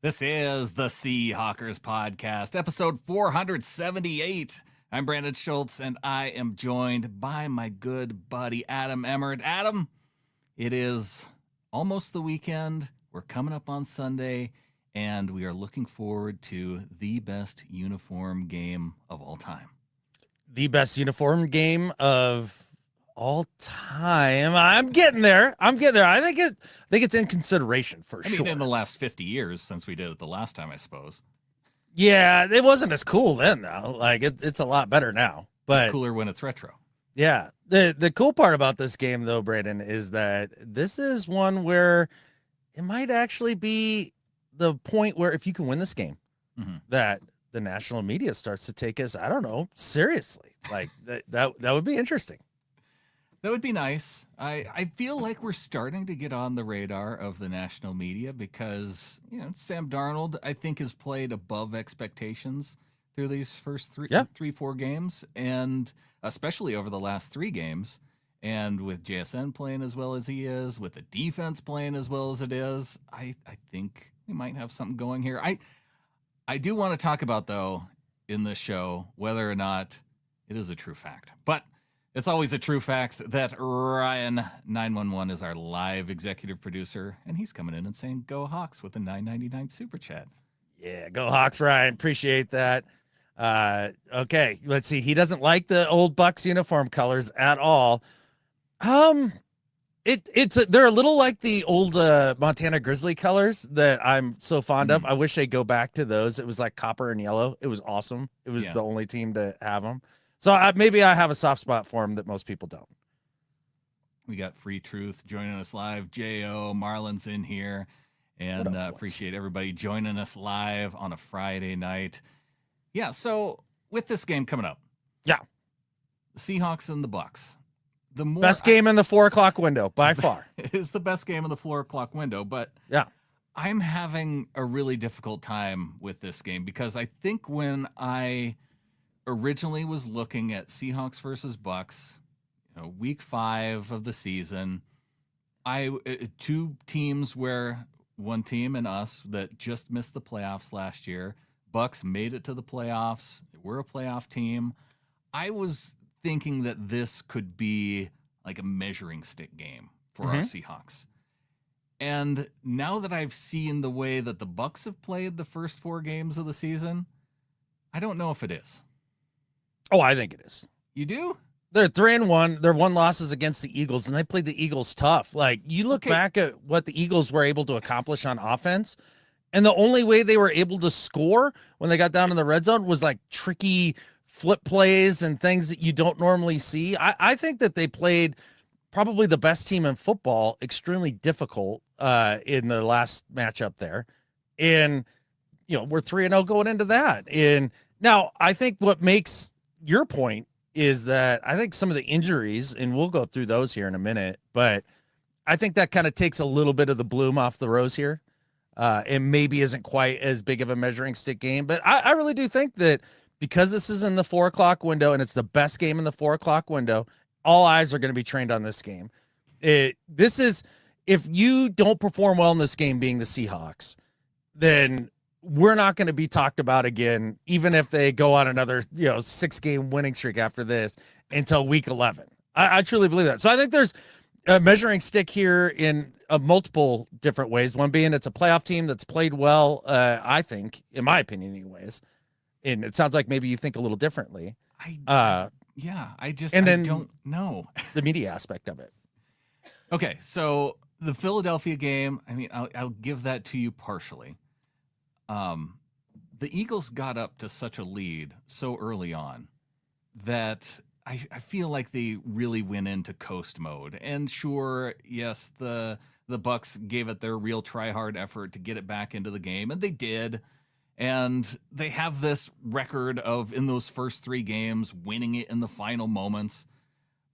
This is the Seahawkers podcast, episode 478. I'm Brandon Schultz, and I am joined by my good buddy, Adam Emmert. Adam, it is almost the weekend. We're coming up on Sunday, and we are looking forward to the best uniform game of all time. The best uniform game of all time. I'm getting there. I think it's in consideration for sure. In the last 50 years since we did it the last time, I suppose. Yeah, it wasn't as cool then though. Like it's a lot better now. But it's cooler when it's retro. Yeah. The cool part about this game though, Brandon, is that this is one where it might actually be the point where if you can win this game, that the national media starts to take us, I don't know, seriously. Like that would be interesting. That would be nice. I feel like we're starting to get on the radar of the national media because, Sam Darnold, I think, has played above expectations through these first 4 games, and especially over the last 3 games. And with JSN playing as well as he is, with the defense playing as well as it is, I think we might have something going here. I do want to talk about, though, in this show, whether or not it is a true fact. But it's always a true fact that Ryan911 is our live executive producer, and he's coming in and saying, "Go Hawks" with a $9.99 super chat. Yeah, go Hawks, Ryan. Appreciate that. Okay, let's see. He doesn't like the old Bucs uniform colors at all. They're a little like the old Montana Grizzly colors that I'm so fond of. I wish they'd go back to those. It was like copper and yellow. It was awesome. It was the only team to have them. So maybe I have a soft spot for him that most people don't. We got Free Truth joining us live. J.O. Marlon's in here. And appreciate everybody joining us live on a Friday night. Yeah, so with this game coming up. Yeah. The Seahawks and the Bucs. Best game in the 4 o'clock window, by far. It is the best game in the 4 o'clock window, but yeah, I'm having a really difficult time with this game because I think when I originally was looking at Seahawks versus Bucs, week 5 of the season, 2 teams where one team and us that just missed the playoffs last year. Bucs made it to the playoffs. We're a playoff team. I was thinking that this could be like a measuring stick game for our Seahawks. And now that I've seen the way that the Bucs have played the first 4 games of the season, I don't know if it is. Oh, I think it is. You do? They're 3-1. Their 1 losses against the Eagles, and they played the Eagles tough. Like, you look back at what the Eagles were able to accomplish on offense, and the only way they were able to score when they got down in the red zone was like tricky flip plays and things that you don't normally see. I think that they played probably the best team in football, extremely difficult in the last matchup there. And, we're 3-0 going into that. And now I think what makes your point is that I think some of the injuries, and we'll go through those here in a minute, but I think that kind of takes a little bit of the bloom off the rose here. And maybe isn't quite as big of a measuring stick game, but I really do think that because this is in the 4 o'clock window and it's the best game in the 4 o'clock window, all eyes are going to be trained on this game. This is, if you don't perform well in this game being the Seahawks, then we're not going to be talked about again, even if they go on another, 6-game winning streak after this until week 11. I truly believe that. So I think there's a measuring stick here in multiple different ways. One being it's a playoff team that's played well, I think, in my opinion anyways. And it sounds like maybe you think a little differently. I don't know. The media aspect of it. Okay, so the Philadelphia game, I'll give that to you partially. The Eagles got up to such a lead so early on that I feel like they really went into coast mode. And sure, yes, the Bucs gave it their real try-hard effort to get it back into the game, and they did. And they have this record of, in those first 3 games, winning it in the final moments.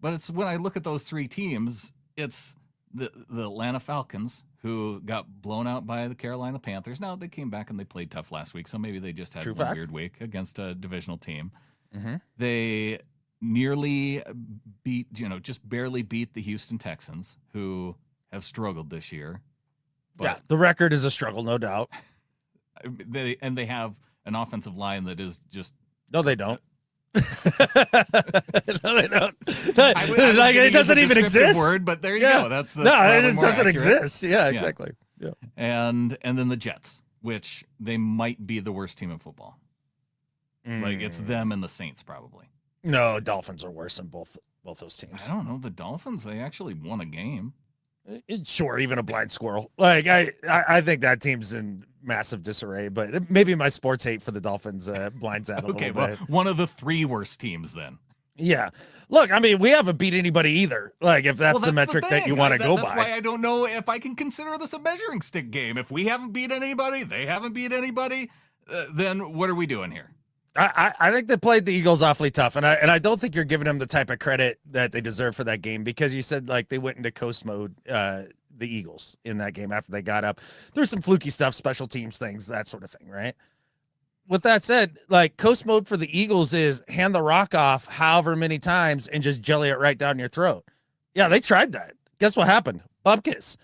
But it's when I look at those 3 teams, it's the Atlanta Falcons, who got blown out by the Carolina Panthers. Now, they came back and they played tough last week, so maybe they just had one weird week against a divisional team. They nearly beat, just barely beat the Houston Texans, who have struggled this year. But the record is a struggle, no doubt. They have an offensive line that is just. No, they don't. No, they don't. It doesn't even exist. Word, but there you go. That's no, it just doesn't accurate. exist. Yeah, exactly. Yeah. And then the Jets, which they might be the worst team in football. Like it's them and the Saints probably. No, Dolphins are worse than both those teams. I don't know. The Dolphins, they actually won a game. Sure, even a blind squirrel. Like I think that team's in massive disarray, but maybe my sports hate for the Dolphins blinds that a little bit. One of the 3 worst teams then. Yeah. Look, I mean, we haven't beat anybody either. Like, if that's the metric that you want to go by. That's why I don't know if I can consider this a measuring stick game. If we haven't beat anybody, they haven't beat anybody, then what are we doing here? I think they played the Eagles awfully tough, and I don't think you're giving them the type of credit that they deserve for that game, because you said like they went into coast mode, the Eagles in that game after they got up. There's some fluky stuff, special teams things, that sort of thing, right? With that said, like coast mode for the Eagles is hand the rock off however many times and just jelly it right down your throat. Yeah, they tried that. Guess what happened? Bupkis.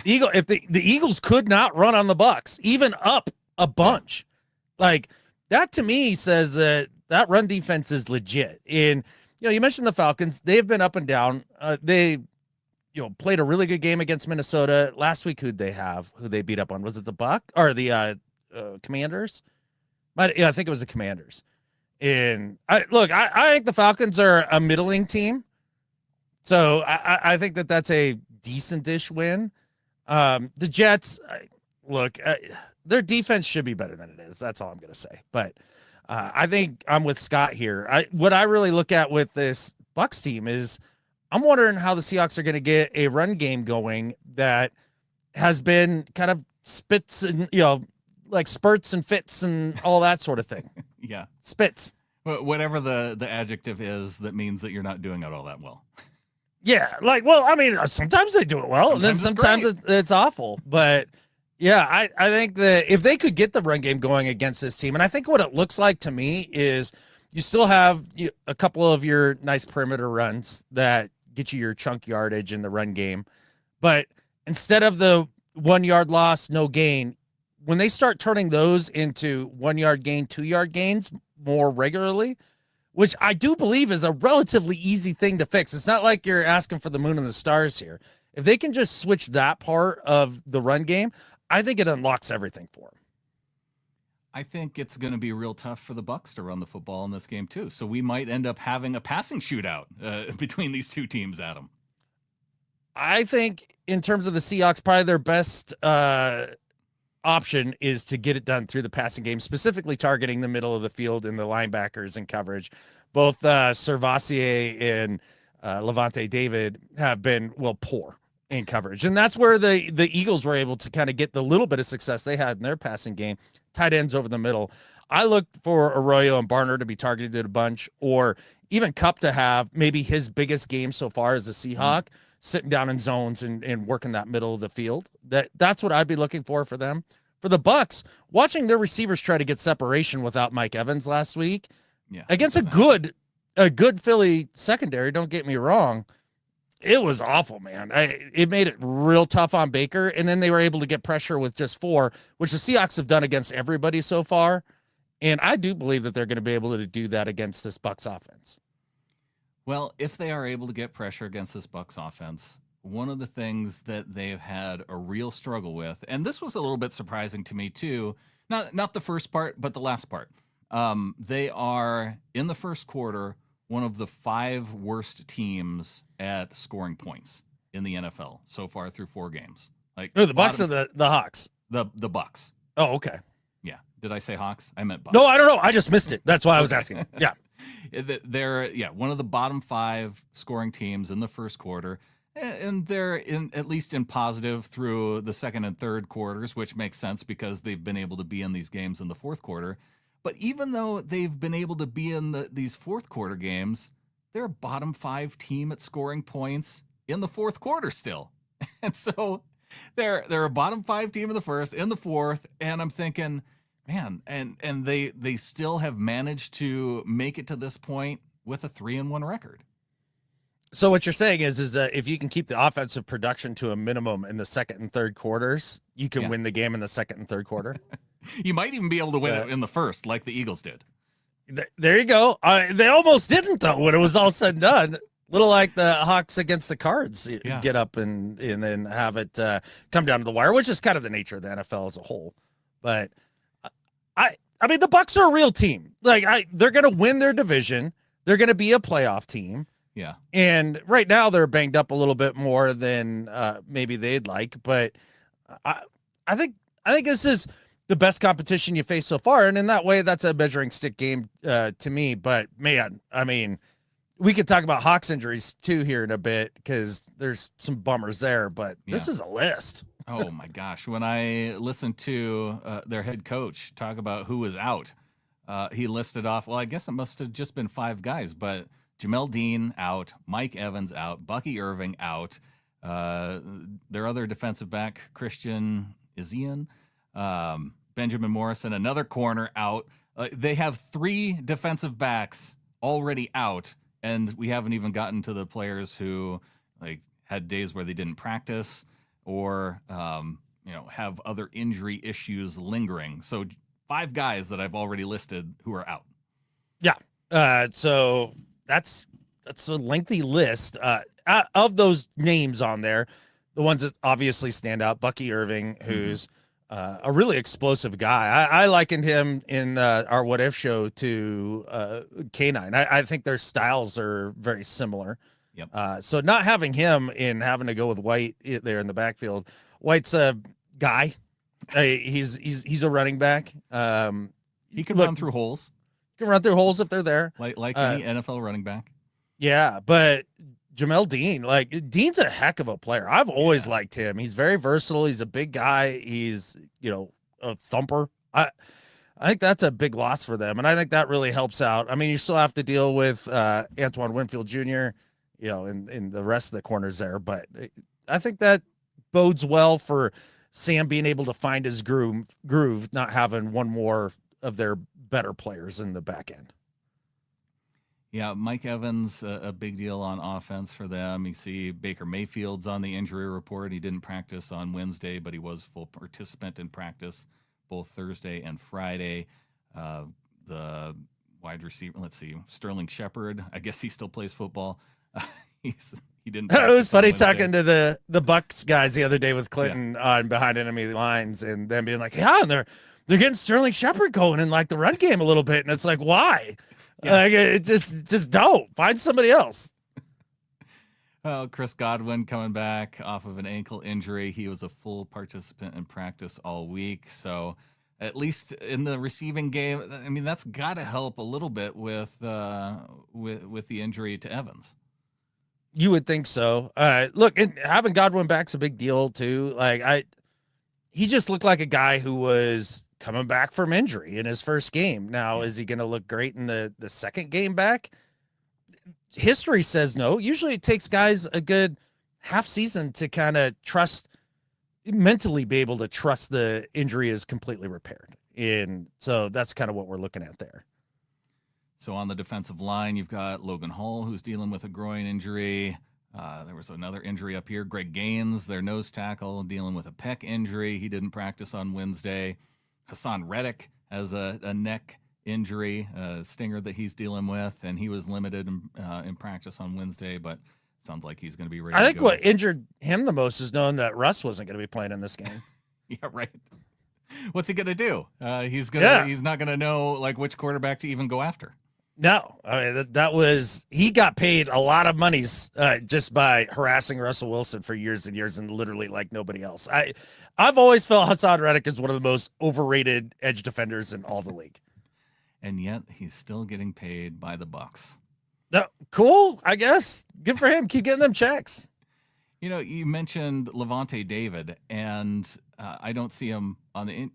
If the Eagles could not run on the Bucs, even up a bunch, like. That to me says that run defense is legit. And, you mentioned the Falcons. They've been up and down. They, played a really good game against Minnesota. Last week, who they beat up on? Was it the Bucs or the Commanders? I think it was the Commanders. And I think the Falcons are a middling team. So I think that's a decent-ish win. The Jets, their defense should be better than it is. That's all I'm going to say. But I think I'm with Scott here. What I really look at with this Bucs team is I'm wondering how the Seahawks are going to get a run game going that has been kind of spits and, like spurts and fits and all that sort of thing. Yeah. Spits. Whatever the adjective is that means that you're not doing it all that well. Yeah. Sometimes they do it well, and then sometimes it's awful. But yeah, I think that if they could get the run game going against this team, and I think what it looks like to me is you still have a couple of your nice perimeter runs that get you your chunk yardage in the run game. But instead of the 1 yard loss, no gain, when they start turning those into 1 yard gain, 2 yard gains more regularly, which I do believe is a relatively easy thing to fix. It's not like you're asking for the moon and the stars here. If they can just switch that part of the run game, I think it unlocks everything for them. I think it's going to be real tough for the Bucs to run the football in this game too. So we might end up having a passing shootout between these two teams, Adam. I think in terms of the Seahawks, probably their best option is to get it done through the passing game, specifically targeting the middle of the field and the linebackers in coverage. Both Servassier and Levante David have been, poor in coverage. And that's where the Eagles were able to kind of get the little bit of success they had in their passing game. Tight ends over the middle. I looked for Arroyo and Barner to be targeted a bunch, or even Kupp to have maybe his biggest game so far as a Seahawk, sitting down in zones and working that middle of the field. That's what I'd be looking for them. For the Bucs, watching their receivers try to get separation without Mike Evans last week, against a good Philly secondary, don't get me wrong, it was awful, man. It made it real tough on Baker, and then they were able to get pressure with just 4, which the Seahawks have done against everybody so far. And I do believe that they're going to be able to do that against this Bucs offense. Well, if they are able to get pressure against this Bucs offense, one of the things that they've had a real struggle with, and this was a little bit surprising to me too, not the first part, but the last part. They are, in the first quarter, one of the 5 worst teams at scoring points in the NFL so far through 4 games. Like the Bucs or the Hawks? The Bucs. Oh, okay. Yeah. Did I say Hawks? I meant Bucs. No, I don't know. I just missed it. That's why I was asking. Yeah. They're one of the bottom 5 scoring teams in the first quarter. And they're at least in positive through the second and third quarters, which makes sense because they've been able to be in these games in the fourth quarter. But even though they've been able to be in these fourth quarter games, they're a bottom 5 team at scoring points in the fourth quarter still. And so they're a bottom 5 team in the first, in the fourth, and I'm thinking, man, and they still have managed to make it to this point with a 3-1 record. So what you're saying is that if you can keep the offensive production to a minimum in the second and third quarters, you can win the game in the second and third quarter. You might even be able to win it in the first, like the Eagles did. There you go. They almost didn't, though, when it was all said and done. Little like the Hawks against the Cards, get up and then have it come down to the wire, which is kind of the nature of the NFL as a whole. But I mean, the Bucs are a real team. Like they're going to win their division. They're going to be a playoff team. Yeah. And right now they're banged up a little bit more than maybe they'd like. But I think this is the best competition you face so far. And in that way, that's a measuring stick game to me. But man, I mean, we could talk about Hawks injuries too here in a bit because there's some bummers there, but this is a list. Oh my gosh. When I listened to their head coach talk about who was out, he listed off, well, I guess it must have just been 5 guys, but Jamel Dean out, Mike Evans out, Bucky Irving out, their other defensive back, Christian Izian, Benjamin Morrison, another corner out. They have 3 defensive backs already out. And we haven't even gotten to the players who like had days where they didn't practice or, have other injury issues lingering. So 5 guys that I've already listed who are out. Yeah. So that's a lengthy list. Of those names on there, the ones that obviously stand out, Bucky Irving, who's a really explosive guy. I likened him in our What If show to K9. I think their styles are very similar. Yep. So not having him in having to go with White there in the backfield. White's a guy. He's a running back. He can run through holes. Can run through holes if they're there. Like any NFL running back. Yeah, but Jamel Dean, Dean's a heck of a player. I've always liked him. He's very versatile. He's a big guy. He's, a thumper. I think that's a big loss for them, and I think that really helps out. I mean, you still have to deal with Antoine Winfield Jr., in the rest of the corners there, but I think that bodes well for Sam being able to find his groove, not having one more of their better players in the back end. Yeah, Mike Evans, a big deal on offense for them. You see Baker Mayfield's on the injury report. He didn't practice on Wednesday, but he was full participant in practice both Thursday and Friday. The wide receiver, let's see, Sterling Shepard, I guess he still plays football. He didn't. It was funny talking to the Bucs guys the other day with Clinton on Behind Enemy Lines and them being like, yeah, and they're getting Sterling Shepard going in the run game a little bit. And it's like, why? Yeah. It just don't find somebody else. Well, Chris Godwin coming back off of an ankle injury. He was a full participant in practice all week. So at least in the receiving game, I mean, that's got to help a little bit with the injury to Evans. You would think so. Look, and having Godwin back's a big deal too. He just looked like a guy who was coming back from injury in his first game. Now, is he going to look great in the second game back? History says no. Usually it takes guys a good half season to kind of mentally be able to trust the injury is completely repaired. And so that's kind of what we're looking at there. So on the defensive line, you've got Logan Hall, who's dealing with a groin injury. There was another injury up here. Greg Gaines, their nose tackle, dealing with a pec injury. He didn't practice on Wednesday. Hassan Reddick has a neck injury, a stinger that he's dealing with, and he was limited in practice on Wednesday, but sounds like he's going to be ready. I think what injured him the most is knowing that Russ wasn't going to be playing in this game. Yeah, right. What's he going to do? He's not going to know which quarterback to even go after. No, I mean, he got paid a lot of monies just by harassing Russell Wilson for years and years and literally like nobody else. I've always felt Hassan Reddick is one of the most overrated edge defenders in all the league. And yet he's still getting paid by the Bucs. Cool, I guess. Good for him. Keep getting them checks. You mentioned Levante David, and I don't see him on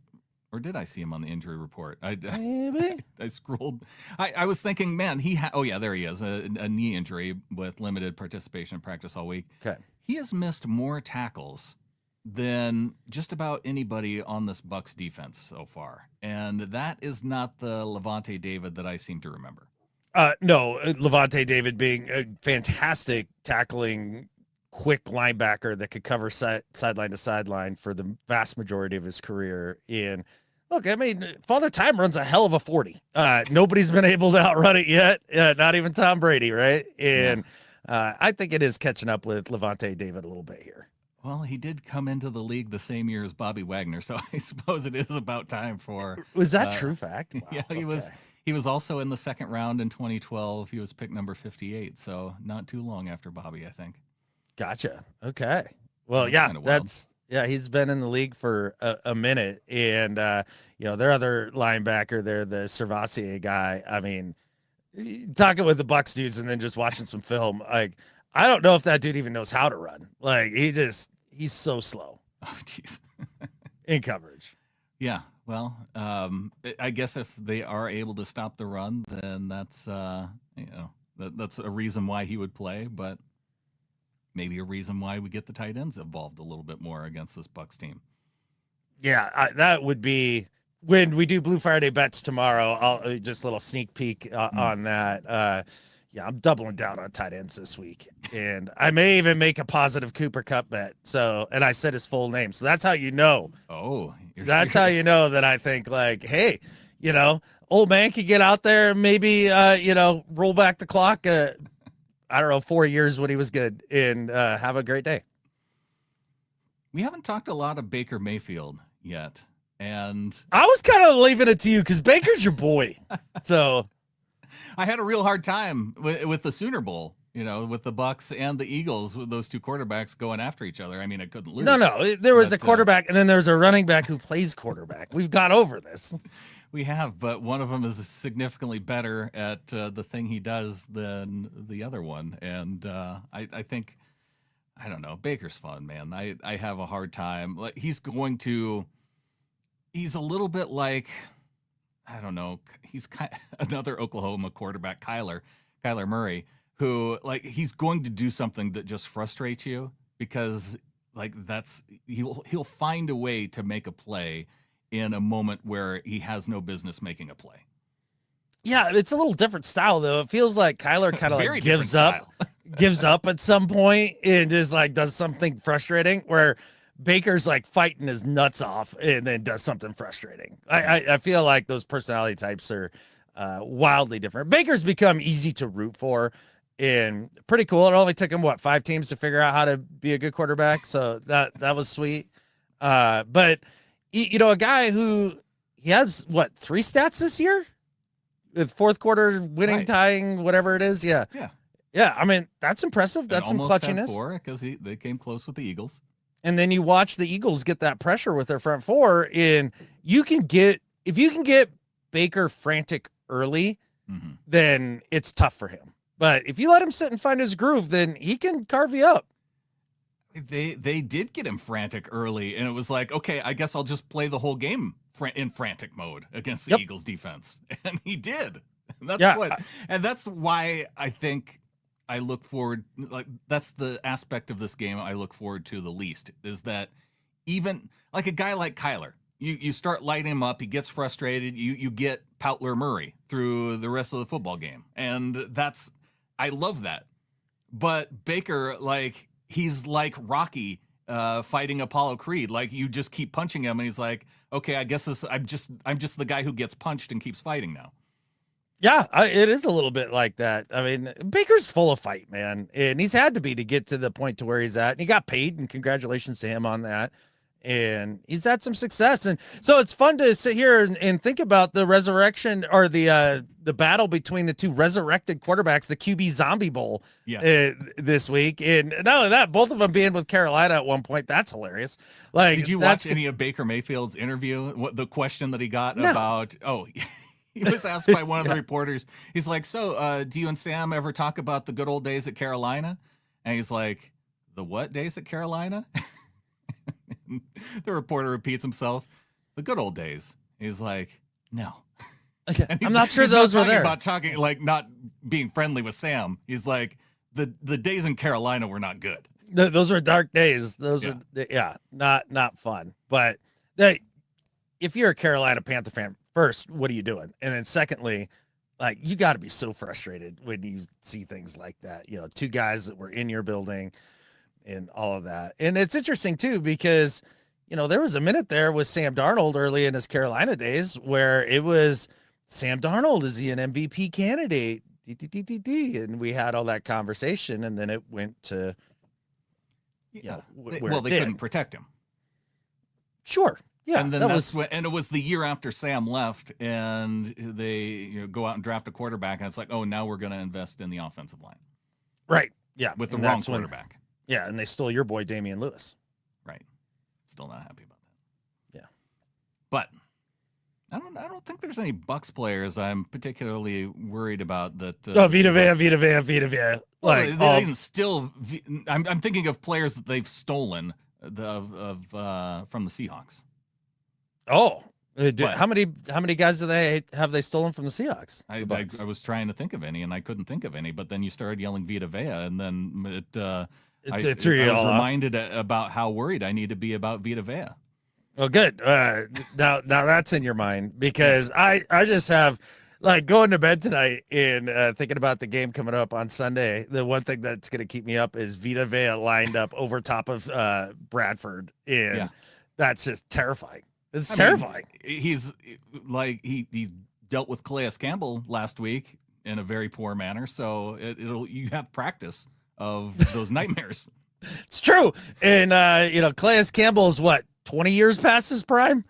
or did I see him on the injury report? Maybe. I scrolled. I was thinking, man, there he is, a knee injury with limited participation in practice all week. Okay. He has missed more tackles than just about anybody on this Bucs defense so far. And that is not the Levante David that I seem to remember. No, Levante David being a fantastic tackling, quick linebacker that could cover sideline to sideline for the vast majority of his career. And Look, I mean, Father Time runs a hell of a 40. Nobody's been able to outrun it yet, not even Tom Brady, right? And I think it is catching up with Levante David a little bit here. Well, he did come into the league the same year as Bobby Wagner, so I suppose it is about time for. Was that true fact? Wow, yeah, he was. He was also in the second round in 2012. He was pick number 58, so not too long after Bobby, I think. Gotcha. Okay. Well, he's been in the league for a minute, and their other linebacker there, the Servassier guy. I mean, talking with the Bucs dudes and then just watching some film, like I don't know if that dude even knows how to run. Like he's so slow. Oh, jeez. In coverage. Yeah. Well, I guess if they are able to stop the run, then that's that's a reason why he would play, but maybe a reason why we get the tight ends involved a little bit more against this Bucs team. Yeah, that would be when we do Blue Friday bets tomorrow. I'll just a little sneak peek on that. I'm doubling down on tight ends this week, and I may even make a positive Cooper Kupp bet. So, and I said his full name, so that's how you know. Oh, that's how you know that I think like, hey, old man can get out there and maybe roll back the clock. I don't know, 4 years when he was good, and have a great day. We haven't talked a lot of Baker Mayfield yet, and I was kind of leaving it to you because Baker's your boy. So I had a real hard time with the Sooner Bowl, with the Bucs and the Eagles, with those two quarterbacks going after each other. I mean, I couldn't lose. No, there was a quarterback, and then there's a running back who plays quarterback. We've gone over this. We have, but one of them is significantly better at the thing he does than the other one. And I think, I don't know, Baker's fun, man. I have a hard time. He's a little bit like, I don't know, he's another Oklahoma quarterback, Kyler Murray, who he's going to do something that just frustrates you because he'll find a way to make a play in a moment where he has no business making a play. Yeah, it's a little different style though. It feels like Kyler kind of gives up at some point and just does something frustrating, where Baker's fighting his nuts off and then does something frustrating. I feel like those personality types are wildly different. Baker's become easy to root for and pretty cool. It only took him 5 teams to figure out how to be a good quarterback, so that was sweet. But a guy who he has 3 stats this year with fourth quarter winning, tying, whatever it is. Yeah. I mean, that's impressive. That's some clutchiness. 4 because they came close with the Eagles. And then you watch the Eagles get that pressure with their front four, and if you can get Baker frantic early, then it's tough for him. But if you let him sit and find his groove, then he can carve you up. They did get him frantic early, and it was like, okay, I guess I'll just play the whole game in frantic mode against the Eagles defense, and he did. And that's why I think I look forward. That's the aspect of this game I look forward to the least, is that even a guy like Kyler, you start lighting him up, he gets frustrated, you get Poutler Murray through the rest of the football game, and I love that. But Baker, he's like Rocky fighting Apollo Creed. You just keep punching him, and he's like, okay, I guess I'm just the guy who gets punched and keeps fighting now. Yeah, it is a little bit like that. I mean, Baker's full of fight, man, and he's had to be to get to the point to where he's at. And he got paid, and congratulations to him on that. And he's had some success, and so it's fun to sit here and think about the resurrection or the battle between the two resurrected quarterbacks, the QB Zombie Bowl, this week. And not only that, both of them being with Carolina at one point. That's hilarious. Did you watch any of Baker Mayfield's interview? What the question that he got about? Oh. He was asked by one of the reporters. He's like, so do you and Sam ever talk about the good old days at Carolina? And he's like, the what days at Carolina? The reporter repeats himself, the good old days. He's like, no. I'm not sure those were there. About talking, not being friendly with Sam. He's like, the days in Carolina were not good. Those were dark days. Those were, not fun. But if you're a Carolina Panther fan, first, what are you doing? And then secondly, you got to be so frustrated when you see things like that. 2 guys that were in your building and all of that. And it's interesting too, because, there was a minute there with Sam Darnold early in his Carolina days where it was Sam Darnold, is he an MVP candidate? And we had all that conversation, and then it went to, they couldn't protect him. Sure. Yeah. And then and it was the year after Sam left, and they go out and draft a quarterback, and it's like, oh, now we're going to invest in the offensive line. Right. Yeah. With the wrong quarterback. And they stole your boy Damian Lewis. Right. Still not happy about that. Yeah. But I don't think there's any Bucs players I'm particularly worried about that. Vita Vea. Like they didn't steal. I'm thinking of players that they've stolen from the Seahawks. Oh, how many guys have they stolen from the Seahawks? I was trying to think of any, and I couldn't think of any. But then you started yelling Vita Vea, and then I was reminded about how worried I need to be about Vita Vea. Well, good. Now that's in your mind, because I just have, like, going to bed tonight and thinking about the game coming up on Sunday. The one thing that's going to keep me up is Vita Vea lined up over top of Bradford, and that's just terrifying. It's terrifying. He's like he dealt with Calais Campbell last week in a very poor manner, so you have practice of those nightmares. It's true, and Calais Campbell's what, 20 years past his prime?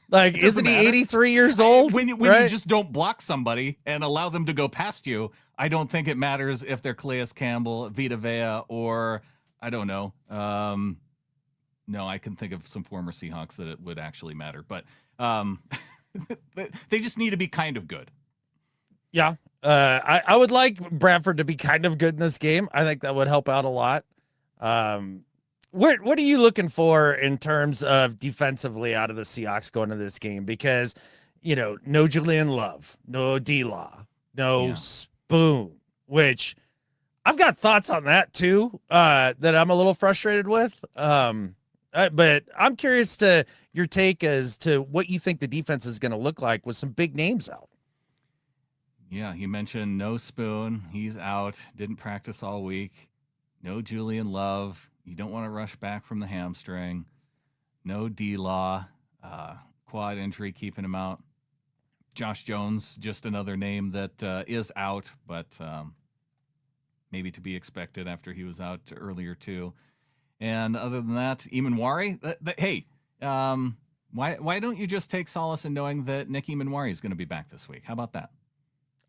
Like, isn't he 83 years old? When you just don't block somebody and allow them to go past you, I don't think it matters if they're Calais Campbell, Vita Vea, or I don't know. No, I can think of some former Seahawks that it would actually matter, but they just need to be kind of good. Yeah. I would like Bradford to be kind of good in this game. I think that would help out a lot. What are you looking for in terms of defensively out of the Seahawks going into this game? Because, no Julian Love, no D-Law, no Spoon, which I've got thoughts on that too, that I'm a little frustrated with. But I'm curious to your take as to what you think the defense is going to look like with some big names out. Yeah, you mentioned no Spoon. He's out. Didn't practice all week. No Julian Love. You don't want to rush back from the hamstring. No D-Law. Quad injury keeping him out. Josh Jones, just another name that is out, but maybe to be expected after he was out earlier too. And other than that, Emmanwori, hey, why don't you just take solace in knowing that Nick Emmanwori is going to be back this week? How about that?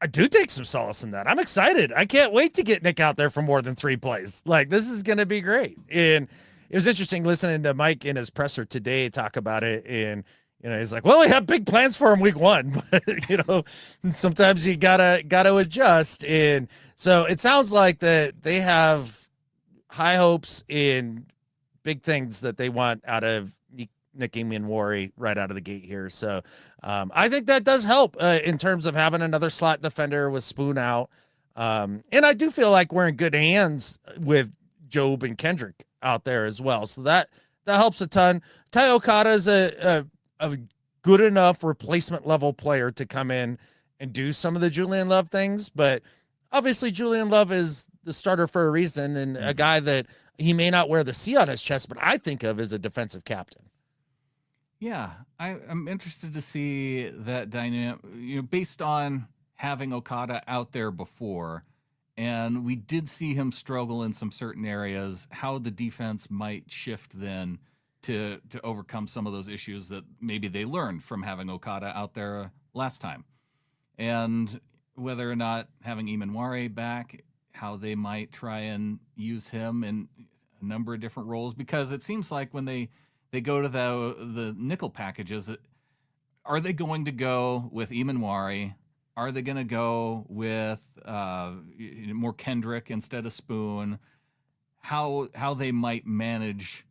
I do take some solace in that. I'm excited. I can't wait to get Nick out there for more than 3 plays. Like, this is going to be great. And it was interesting listening to Mike in his presser today talk about it. And, he's like, well, we have big plans for him week 1, but, sometimes you gotta adjust. And so it sounds like that they have high hopes in big things that they want out of Nick Emmanwori right out of the gate here. So I think that does help in terms of having another slot defender with Spoon out. And I do feel like we're in good hands with Job and Kendrick out there as well. So that helps a ton. Ty Okada is a good enough replacement level player to come in and do some of the Julian Love things. But obviously Julian Love is the starter for a reason, and a guy that he may not wear the C on his chest, but I think of as a defensive captain. Yeah, I'm interested to see that dynamic, based on having Okada out there before, and we did see him struggle in some certain areas, how the defense might shift then to overcome some of those issues that maybe they learned from having Okada out there last time. And whether or not having Emmanwori back, how they might try and use him in a number of different roles, because it seems like when they go to the nickel packages, are they going to go with Emmanwori? Are they going to go with more Kendrick instead of Spoon? How they might manage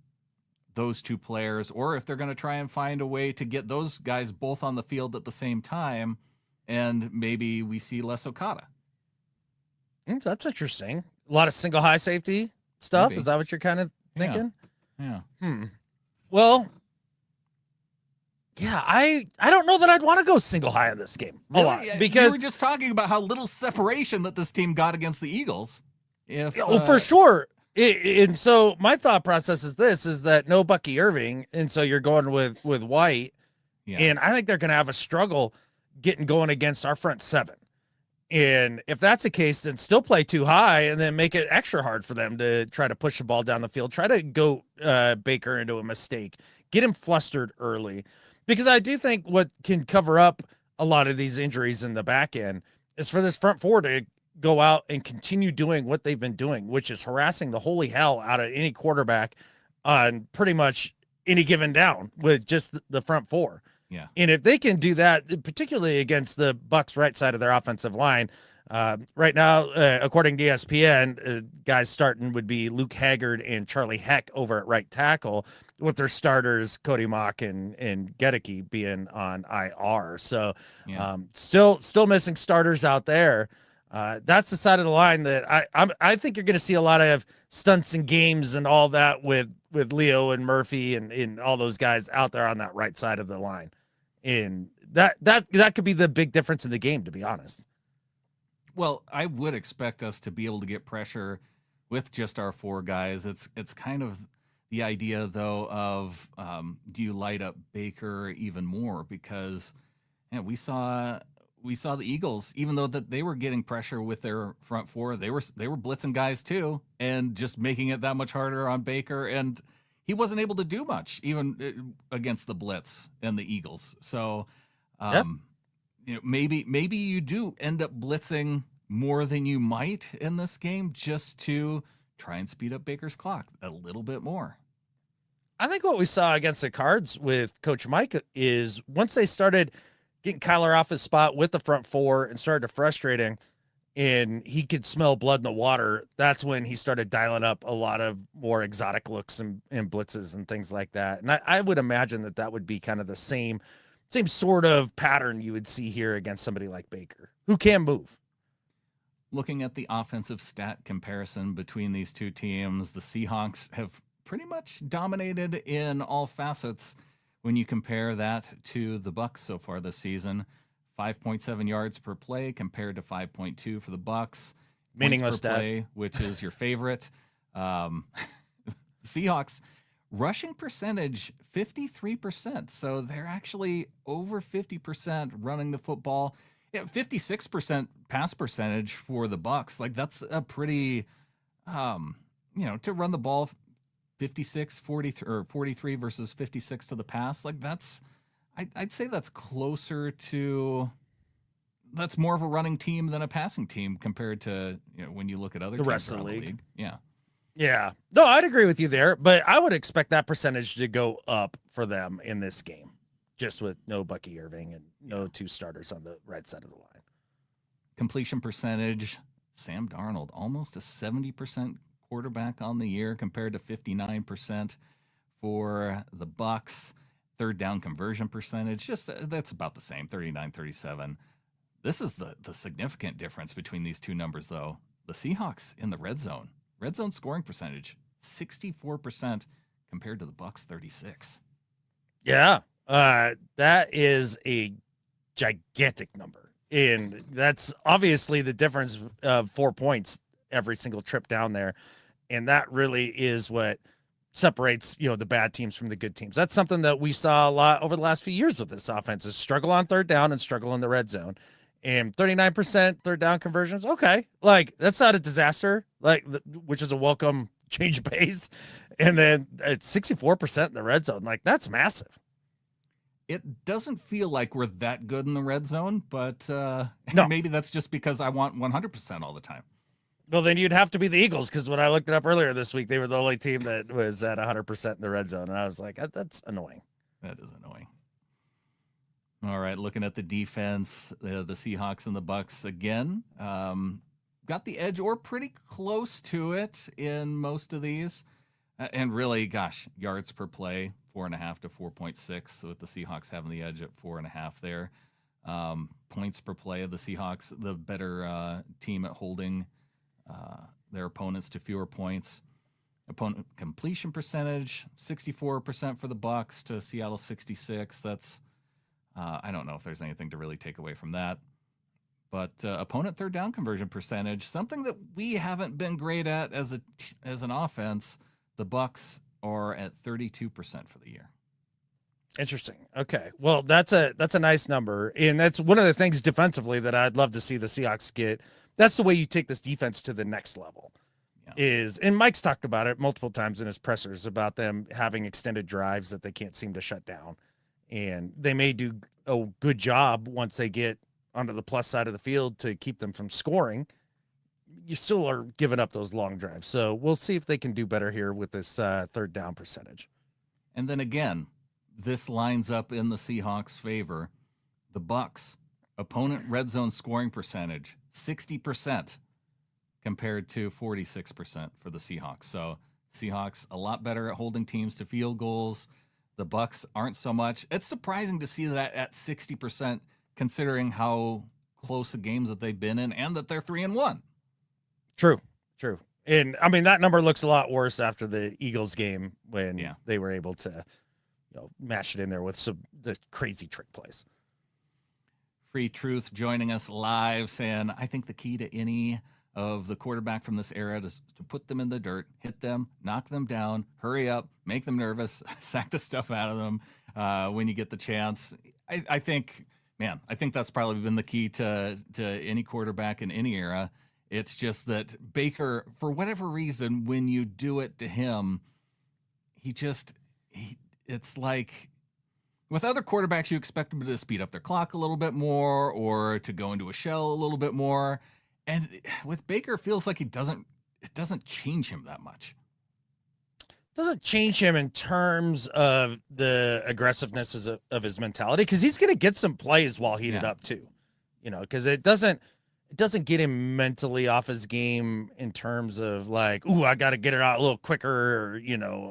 those two players, or if they're going to try and find a way to get those guys both on the field at the same time, and maybe we see less Okada. That's interesting. A lot of single high safety stuff. Maybe. Is that what you're kind of thinking? Yeah. Well, yeah, I don't know that I'd want to go single high in this game a lot, because you were just talking about how little separation that this team got against the Eagles. For sure. And so my thought process is this: is that no Bucky Irving, and so you're going with White, Yeah. and I think they're going to have a struggle getting going against our front seven. And if that's the case, then still play too high and then make it extra hard for them to try to push the ball down the field, try to go Baker into a mistake, get him flustered early. Because I do think what can cover up a lot of these injuries in the back end is for this front four to go out and continue doing what they've been doing, which is harassing the holy hell out of any quarterback on pretty much any given down with just the front four. Yeah. And if they can do that, particularly against the Bucs right side of their offensive line, right now, according to ESPN, guys starting would be Luke Haggard and Charlie Heck over at right tackle, with their starters Cody Mock and Gedeke being on IR. So Yeah. still missing starters out there. That's the side of the line that I think you're going to see a lot of stunts and games and all that with Leo and Murphy and all those guys out there on that right side of the line. And that could be the big difference in the game, to be honest. Well, I would expect us to be able to get pressure with just our four guys. It's kind of the idea, though, of do you light up Baker even more? Because we saw the Eagles, even though that they were getting pressure with their front four, they were blitzing guys too, and just making it that much harder on Baker. And he wasn't able to do much even against the blitz and the Eagles. So, maybe you do end up blitzing more than you might in this game just to try and speed up Baker's clock a little bit more. I think what we saw against the Cards with Coach Mike is once they started getting Kyler off his spot with the front four and started to frustrate him, and he could smell blood in the water, that's when he started dialing up a lot of more exotic looks and blitzes and things like that. And I would imagine that would be kind of the same sort of pattern you would see here against somebody like Baker, who can move. Looking at the offensive stat comparison between these two teams, the Seahawks have pretty much dominated in all facets when you compare that to the Bucs so far this season. 5.7 yards per play compared to 5.2 for the Bucs. Meaningless per play, which is your favorite. Seahawks rushing percentage 53%. So they're actually over 50% running the football. 56% pass percentage for the Bucs. Like that's a pretty to run the ball 56 43 or 43 versus 56 to the pass. Like that's I'd say that's closer to that's more of a running team than a passing team compared to when you look at other the teams rest of the around league. Yeah. No, I'd agree with you there, but I would expect that percentage to go up for them in this game, just with no Bucky Irving and no two starters on the right side of the line. Completion percentage, Sam Darnold almost a 70% quarterback on the year compared to 59% for the Bucs. Third down conversion percentage, just that's about the same, 39-37. This is the significant difference between these two numbers, though. The Seahawks in the red zone scoring percentage, 64% compared to the Bucs, 36. Yeah, that is a gigantic number, and that's obviously the difference of 4 points every single trip down there, and that really is what separates the bad teams from the good teams. That's something that we saw a lot over the last few years with this offense: is struggle on third down and struggle in the red zone. And 39% third down conversions, okay, like that's not a disaster, like which is a welcome change of pace. And then it's 64% in the red zone, like that's massive. It doesn't feel like we're that good in the red zone, but No. Maybe that's just because I want 100% all the time. Well, then you'd have to be the Eagles, because when I looked it up earlier this week, they were the only team that was at 100% in the red zone. And I was like, that's annoying. That is annoying. All right, looking at the defense, the Seahawks and the Bucs again. Got the edge or pretty close to it in most of these. And really, gosh, yards per play, 4.5 to 4.6. So with the Seahawks having the edge at 4.5 there. Points per play of the Seahawks, the better team at holding their opponents to fewer points. Opponent completion percentage, 64% for the Bucs to Seattle 66. That's I don't know if there's anything to really take away from that. But opponent third down conversion percentage, something that we haven't been great at as an offense, the Bucs are at 32% for the year. Interesting. Okay. Well, that's a nice number. And that's one of the things defensively that I'd love to see the Seahawks get. That's the way you take this defense to the next level. Yeah. And Mike's talked about it multiple times in his pressers about them having extended drives that they can't seem to shut down. And they may do a good job once they get onto the plus side of the field to keep them from scoring. You still are giving up those long drives. So we'll see if they can do better here with this third down percentage. And then again, this lines up in the Seahawks' favor. The Bucs, opponent red zone scoring percentage, 60% compared to 46% for the Seahawks. So Seahawks a lot better at holding teams to field goals. The Bucs aren't so much. It's surprising to see that at 60%, considering how close the games that they've been in and that they're 3-1. True. And I mean, that number looks a lot worse after the Eagles game when they were able to mash it in there with the crazy trick plays. Free Truth joining us live saying, I think the key to any of the quarterback from this era is to put them in the dirt, hit them, knock them down, hurry up, make them nervous, sack the stuff out of them when you get the chance. I think that's probably been the key to any quarterback in any era. It's just that Baker, for whatever reason, when you do it to him, it's like with other quarterbacks, you expect them to speed up their clock a little bit more or to go into a shell a little bit more. And with Baker, it feels like it doesn't change him that much. Doesn't change him in terms of the aggressiveness of his mentality, because he's going to get some plays while heated up too, because it doesn't get him mentally off his game in terms of like, ooh, I got to get it out a little quicker, or,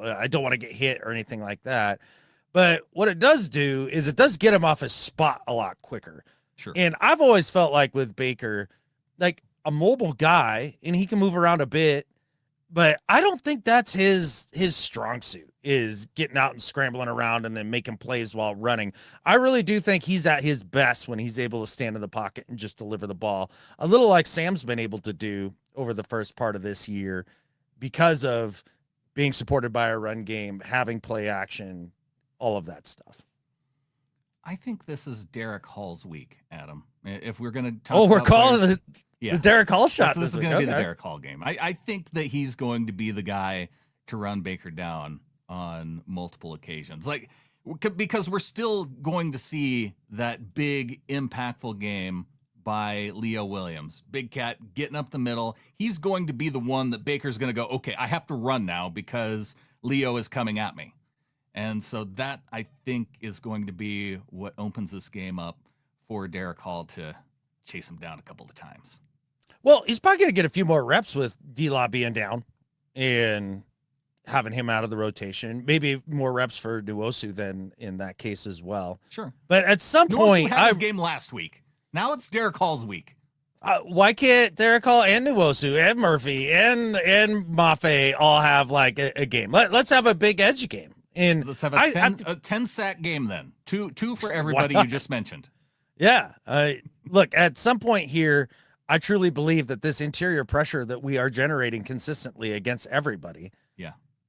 I don't want to get hit or anything like that. But what it does do is it does get him off his spot a lot quicker. Sure. And I've always felt like with Baker, like a mobile guy, and he can move around a bit, but I don't think that's his strong suit, is getting out and scrambling around and then making plays while running. I really do think he's at his best when he's able to stand in the pocket and just deliver the ball, a little like Sam's been able to do over the first part of this year because of being supported by a run game, having play action, all of that stuff. I think this is Derrick Hall's week, Adam. If we're going to talk we're calling the Derrick Hall shot. This is going to be the Derrick Hall game. I think that he's going to be the guy to run Baker down on multiple occasions. Like, because we're still going to see that big, impactful game by Leo Williams. Big cat getting up the middle. He's going to be the one that Baker's going to go, okay, I have to run now because Leo is coming at me. And so that, I think, is going to be what opens this game up for Derrick Hall to chase him down a couple of times. Well, he's probably going to get a few more reps with D-Law being down and having him out of the rotation. Maybe more reps for Nwosu than in that case as well. Sure. But at some point... had his game last week. Now it's Derrick Hall's week. Why can't Derrick Hall and Nwosu and Murphy and Mafe all have like a game? Let's have a big edge game. And let's have a 10-sack game then. Two for everybody you just mentioned. Yeah. Look, at some point here, I truly believe that this interior pressure that we are generating consistently against everybody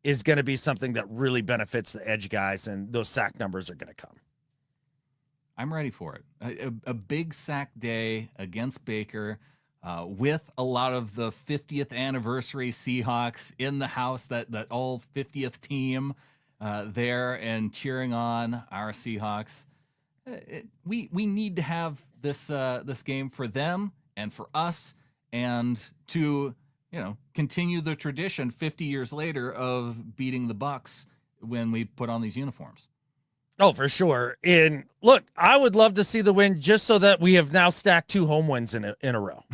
is going to be something that really benefits the edge guys, and those sack numbers are going to come. I'm ready for it. A big sack day against Baker with a lot of the 50th anniversary Seahawks in the house, that all 50th team there and cheering on our Seahawks. We need to have this game for them and for us, and to continue the tradition 50 years later of beating the Bucs when we put on these uniforms. Oh, for sure. And look, I would love to see the win just so that we have now stacked 2 home wins in a row.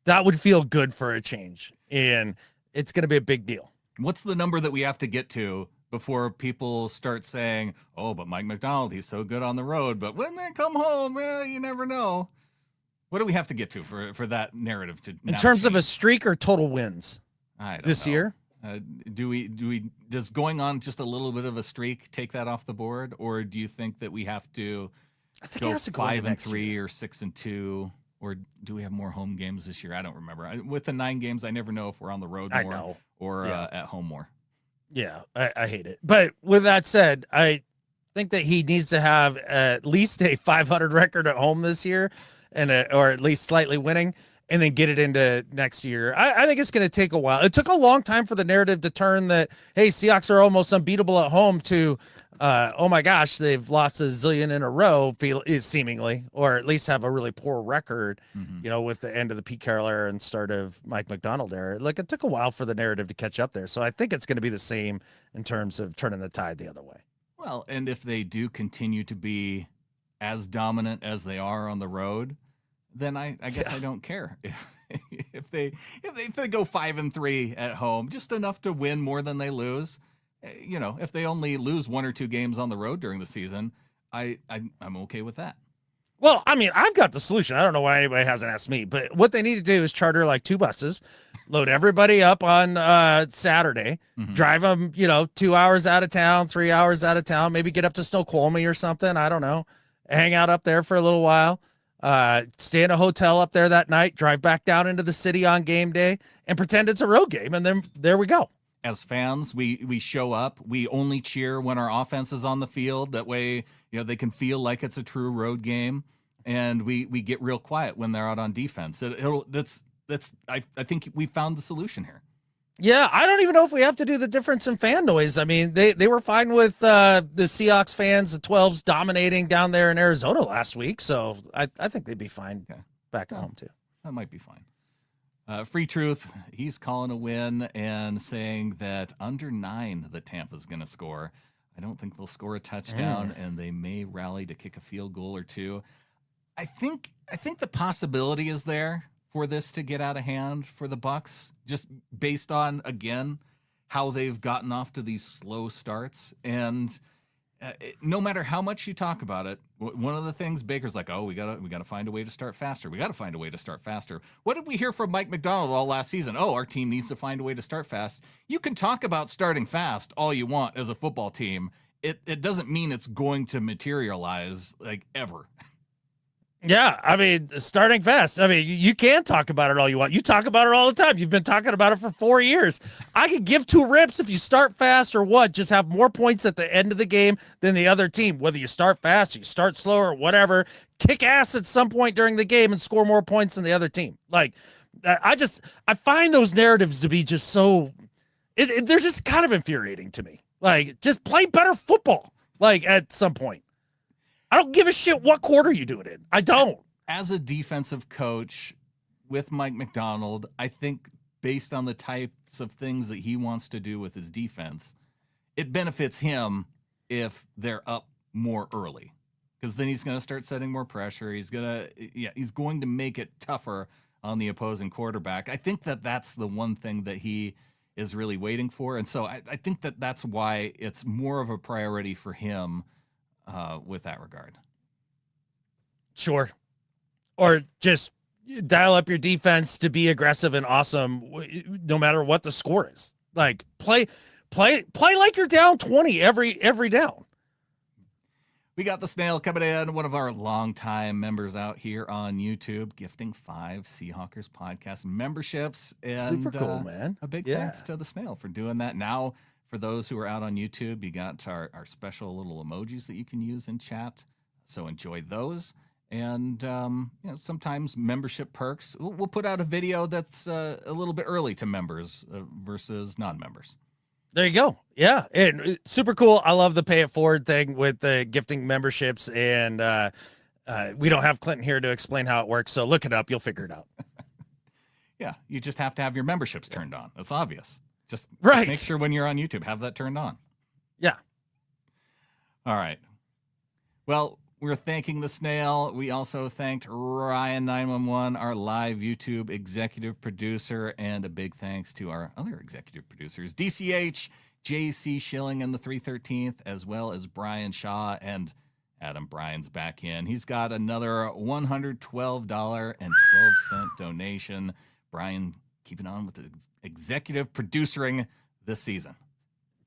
That would feel good for a change, and it's going to be a big deal. What's the number that we have to get to before people start saying, oh, but Mike McDonald, he's so good on the road, but when they come home, well, you never know. What do we have to get to for that narrative to in terms change? Of a streak or total wins this year? Does going on just a little bit of a streak take that off the board, or do you think that we have to go 5-3 or 6-2, Or do we have more home games this year? I don't remember. With the 9 games, I never know if we're on the road more or at home more. Yeah, I hate it. But with that said, I think that he needs to have at least a 500 record at home this year, or at least slightly winning, and then get it into next year. I think it's going to take a while. It took a long time for the narrative to turn that, hey, Seahawks are almost unbeatable at home to, oh my gosh, they've lost a zillion in a row, seemingly, or at least have a really poor record, with the end of the Pete Carroll era and start of Mike McDonald era. Like, it took a while for the narrative to catch up there. So I think it's going to be the same in terms of turning the tide the other way. Well, and if they do continue to be as dominant as they are on the road, then I guess I don't care if they go 5-3 at home, just enough to win more than they lose. If they only lose 1 or 2 games on the road during the season, I'm okay with that. Well, I mean, I've got the solution. I don't know why anybody hasn't asked me, but what they need to do is charter like 2 buses, load everybody up on Saturday, drive them, 2 hours out of town, 3 hours out of town, maybe get up to Snoqualmie or something. I don't know. Hang out up there for a little while. Stay in a hotel up there that night, drive back down into the city on game day and pretend it's a road game. And then there we go. As fans, we show up, we only cheer when our offense is on the field. That way, they can feel like it's a true road game, and we get real quiet when they're out on defense. I think we found the solution here. Yeah, I don't even know if we have to do the difference in fan noise. I mean, they were fine with the Seahawks fans, the 12s dominating down there in Arizona last week, so I think they'd be fine back at home too. That might be fine. Free Truth, he's calling a win and saying that under 9 the Tampa's going to score. I don't think they'll score a touchdown, and they may rally to kick a field goal or 2. I think the possibility is there for this to get out of hand for the Bucs, just based on, again, how they've gotten off to these slow starts. And no matter how much you talk about it, one of the things Baker's like, we gotta find a way to start faster. We gotta find a way to start faster. What did we hear from Mike McDonald all last season? Our team needs to find a way to start fast. You can talk about starting fast all you want as a football team. It doesn't mean it's going to materialize like ever. Yeah, I mean, starting fast. I mean, you can talk about it all you want. You talk about it all the time. You've been talking about it for 4 years. I could give 2 rips if you start fast or what. Just have more points at the end of the game than the other team. Whether you start fast or you start slow or whatever, kick ass at some point during the game and score more points than the other team. Like, I find those narratives to be just so, they're just kind of infuriating to me. Like, just play better football, like, at some point. I don't give a shit what quarter you do it in. I don't. As a defensive coach with Mike McDonald, I think based on the types of things that he wants to do with his defense, it benefits him if they're up more early, because then he's going to start setting more pressure. He's going to make it tougher on the opposing quarterback. I think that's the one thing that he is really waiting for. And so I think that's why it's more of a priority for him with that regard. Sure. Or just dial up your defense to be aggressive and awesome no matter what the score is. Like, play like you're down 20 every down. We got the snail coming in, one of our longtime members out here on YouTube, gifting 5 Seahawkers podcast memberships. And super cool, man. A big thanks to the snail for doing that. Now, for those who are out on YouTube, you got our special little emojis that you can use in chat. So enjoy those. And sometimes membership perks. We'll put out a video that's a little bit early to members versus non-members. There you go. Yeah, and super cool. I love the pay it forward thing with the gifting memberships. And we don't have Clinton here to explain how it works, so look it up. You'll figure it out. Yeah, you just have to have your memberships turned on. That's obvious. Just make sure when you're on YouTube, have that turned on. Yeah. All right. Well, we're thanking the snail. We also thanked Ryan911, our live YouTube executive producer, and a big thanks to our other executive producers, DCH, JC Schilling, and the 313th, as well as Brian Shaw, and Adam Bryan's back in. He's got another $112.12 donation. Brian keeping on with the executive producing this season.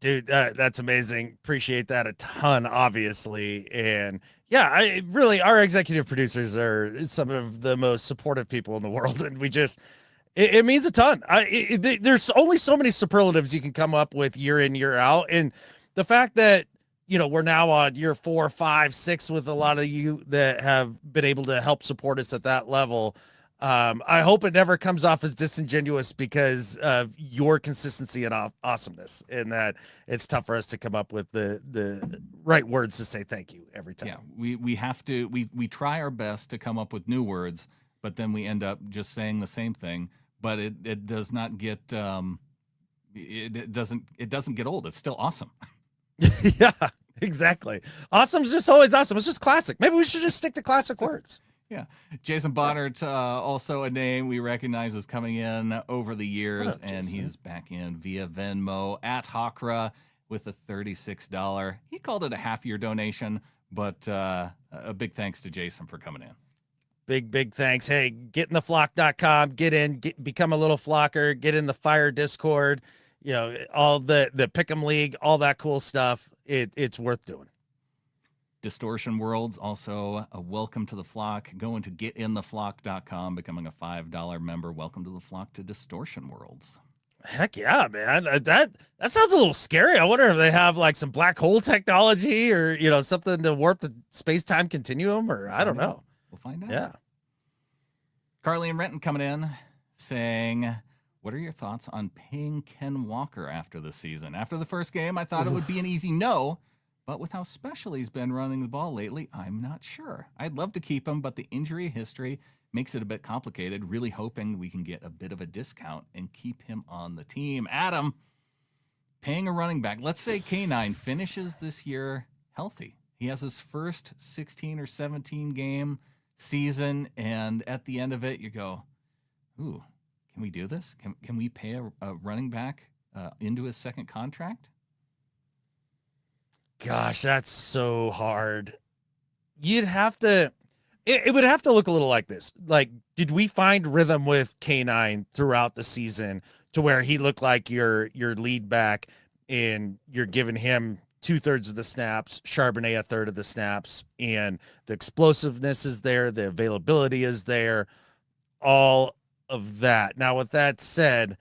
Dude, that's amazing. Appreciate that a ton, obviously. And yeah, I really, our executive producers are some of the most supportive people in the world. And we just, it means a ton. There's only so many superlatives you can come up with year in, year out. And the fact that, we're now on year 4, 5, 6 with a lot of you that have been able to help support us at that level. I hope it never comes off as disingenuous because of your consistency and awesomeness, and that it's tough for us to come up with the right words to say thank you every time. Yeah, we have to, we try our best to come up with new words, but then we end up just saying the same thing. But it does not get it doesn't get old. It's still awesome. Yeah, exactly. Awesome's just always awesome. It's just classic. Maybe we should just stick to classic words. Yeah. Jason Bonnert, also a name we recognize as coming in over the years, up, and Jason? he's back in via Venmo at Hakra with a $36. He called it a half-year donation, but a big thanks to Jason for coming in. Big thanks. Hey, getintheflock.com, get in, become a little flocker, get in the Fire Discord, all the Pick'em League, all that cool stuff. It's worth doing. Distortion Worlds, also a welcome to the flock. Going to getintheflock.com, becoming a $5 member. Welcome to the flock to Distortion Worlds. Heck yeah, man. That sounds a little scary. I wonder if they have like some black hole technology or, something to warp the space-time continuum, or I don't know. We'll find out. Yeah. Carly and Renton coming in saying, what are your thoughts on paying Ken Walker after the season? After the first game, I thought it would be an easy no. But with how special he's been running the ball lately, I'm not sure. I'd love to keep him, but the injury history makes it a bit complicated. Really hoping we can get a bit of a discount and keep him on the team. Adam, paying a running back. Let's say K9 finishes this year healthy. He has his first 16 or 17 game season, and at the end of it, you go, ooh, can we do this? Can we pay a running back into his second contract? Gosh, that's so hard. You'd have to, it would have to look a little like this. Like, did we find rhythm with K9 throughout the season to where he looked like your lead back and you're giving him 2/3 of the snaps, Charbonnet 1/3 of the snaps, and the explosiveness is there, the availability is there, all of that. Now, with that said,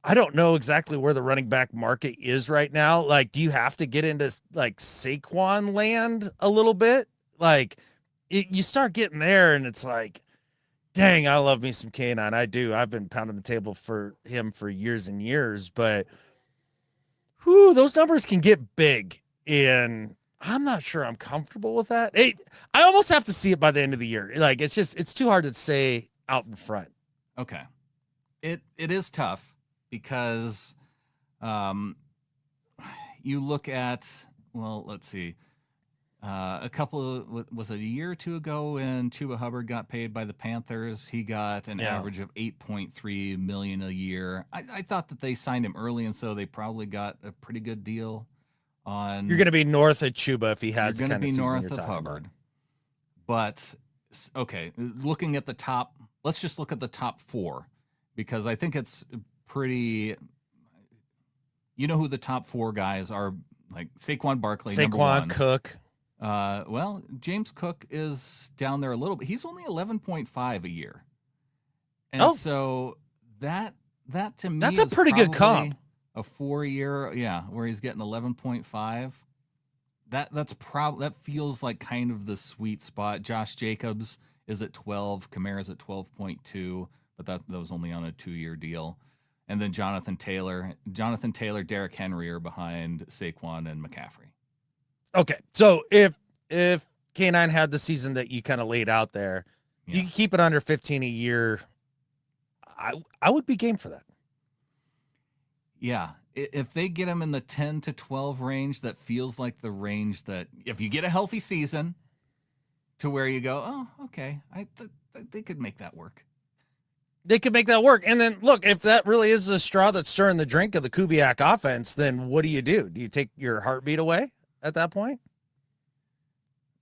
I don't know exactly where the running back market is right now. Like, do you have to get into like Saquon land a little bit? Like, you start getting there and it's like, dang, I love me some K9. I do. I've been pounding the table for him for years and years, but those numbers can get big. And I'm not sure I'm comfortable with that. I almost have to see it by the end of the year. Like, it's too hard to say out in front. Okay. It is tough. Because you look at, well, let's see, was it a year or two ago when Chuba Hubbard got paid by the Panthers? He got an average of $8.3 million a year. I thought that they signed him early, and so they probably got a pretty good deal on. You're going to be north of Chuba if he has the kind of season north you're of talking Hubbard. about. But okay, looking at the top, let's just look at the top 4 because I think it's pretty. You know who the top 4 guys are? Like Saquon Barkley, Saquon, Cook. Well, James Cook is down there a little bit. He's only 11.5 a year, and so that to me that's a pretty good comp. A 4-year, where he's getting 11.5. That feels like kind of the sweet spot. Josh Jacobs is at 12. Kamara's at 12.2, but that was only on a 2-year deal. And then Jonathan Taylor, Derrick Henry are behind Saquon and McCaffrey. Okay, so if K9 had the season that you kind of laid out there, you can keep it under 15 a year. I would be game for that. Yeah, if they get him in the 10 to 12 range, that feels like the range that if you get a healthy season, to where you go, oh, okay, they could make that work. They could make that work. And then look, if that really is the straw that's stirring the drink of the Kubiak offense, then what do? Do you take your heartbeat away at that point?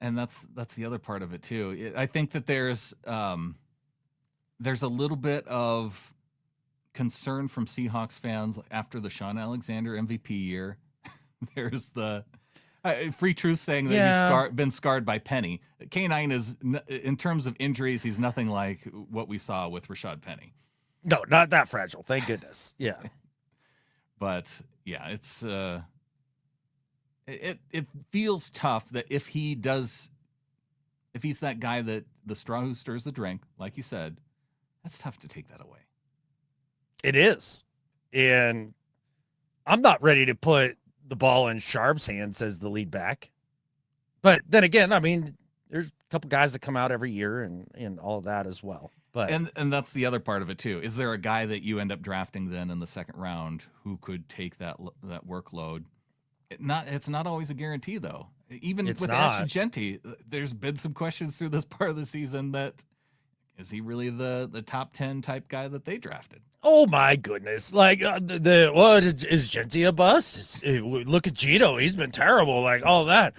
And that's the other part of it too. I think that there's a little bit of concern from Seahawks fans after the Sean Alexander MVP year There's the Free Truth saying that he's been scarred by Penny. K9 is, in terms of injuries, he's nothing like what we saw with Rashad Penny. No, not that fragile. Thank goodness. Yeah. But yeah, it's it feels tough that if he's that guy that the straw who stirs the drink, like you said, that's tough to take that away. It is. And I'm not ready to put the ball in Sharp's hands as the lead back. But then again, I mean, there's a couple guys that come out every year and all of that as well. But and that's the other part of it too. Is there a guy that you end up drafting then in the second round who could take that workload? It's not always a guarantee though. Even with Ashton Genty, there's been some questions through this part of the season that is he really the top 10 type guy that they drafted? Oh my goodness! Like what is Genty a bust? Look at Gino; he's been terrible. Like all that.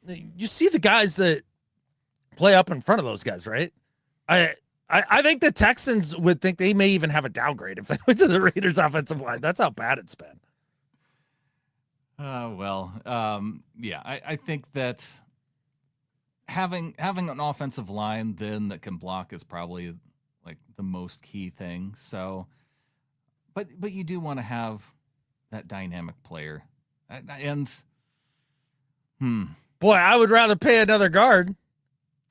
You see the guys that play up in front of those guys, right? I think the Texans would think they may even have a downgrade if they went to the Raiders' offensive line. That's how bad it's been. Yeah, I think that having an offensive line then that can block is probably like the most key thing. So, but you do want to have that dynamic player, and boy, I would rather pay another guard.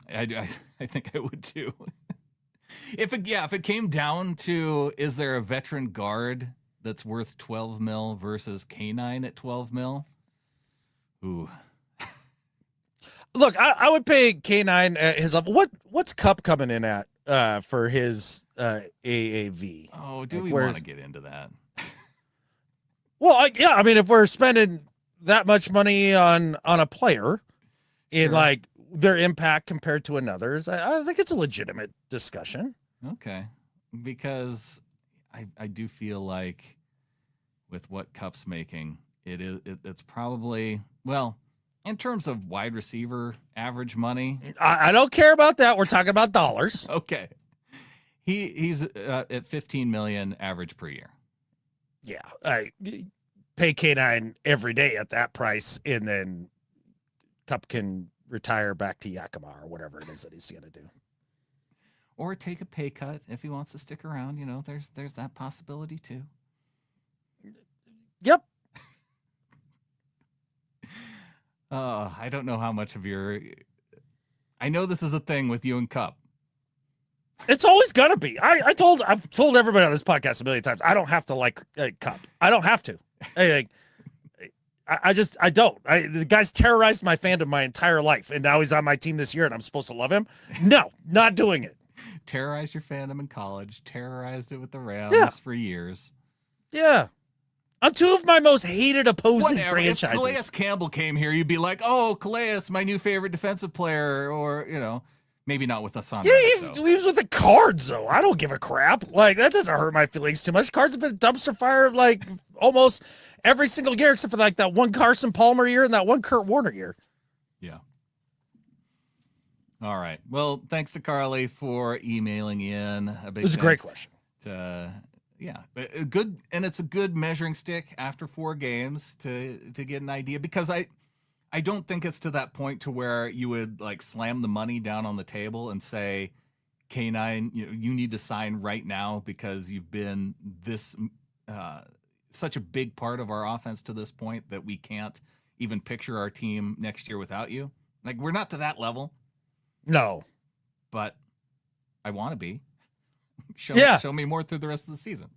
I think I would too. If it came down to, is there a veteran guard that's worth 12 mil versus K9 at 12 mil? Ooh. Look, I would pay K9 at his level. What's Cup coming in at for his AAV? Oh, do we want to get into that? Well, I mean, if we're spending that much money on a player in like their impact compared to another's, I think it's a legitimate discussion. Okay, because I do feel like with what Cup's making, it's probably, well, in terms of wide receiver average money, I don't care about that. We're talking about dollars. Okay, he's at 15 million average per year. Yeah, I pay K9 every day at that price, and then Cup can retire back to Yakima or whatever it is that he's going to do. Or take a pay cut if he wants to stick around. You know, there's that possibility too. Yep. I don't know how much of I know this is a thing with you and Cup. It's always gonna be. I've told everybody on this podcast a million times. I don't have to like Cup. I don't have to. I don't. The guy's terrorized my fandom my entire life, and now he's on my team this year, and I'm supposed to love him? No, not doing it. Terrorized your fandom in college. Terrorized it with the Rams for years. Yeah. On two of my most hated opposing franchises. If Calais Campbell came here, you'd be like, "Oh, Calais, my new favorite defensive player," or maybe not with us on. Yeah, he was with the Cards though. I don't give a crap. Like that doesn't hurt my feelings too much. Cards have been a dumpster fire like almost every single year except for like that one Carson Palmer year and that one Kurt Warner year. Yeah. All right. Well, thanks to Carly for emailing in. It was a great question. Yeah, good, and it's a good measuring stick after 4 games to get an idea, because I don't think it's to that point to where you would like slam the money down on the table and say, K9, you need to sign right now because you've been this such a big part of our offense to this point that we can't even picture our team next year without you. Like, we're not to that level. No, but I want to be. Show me more through the rest of the season.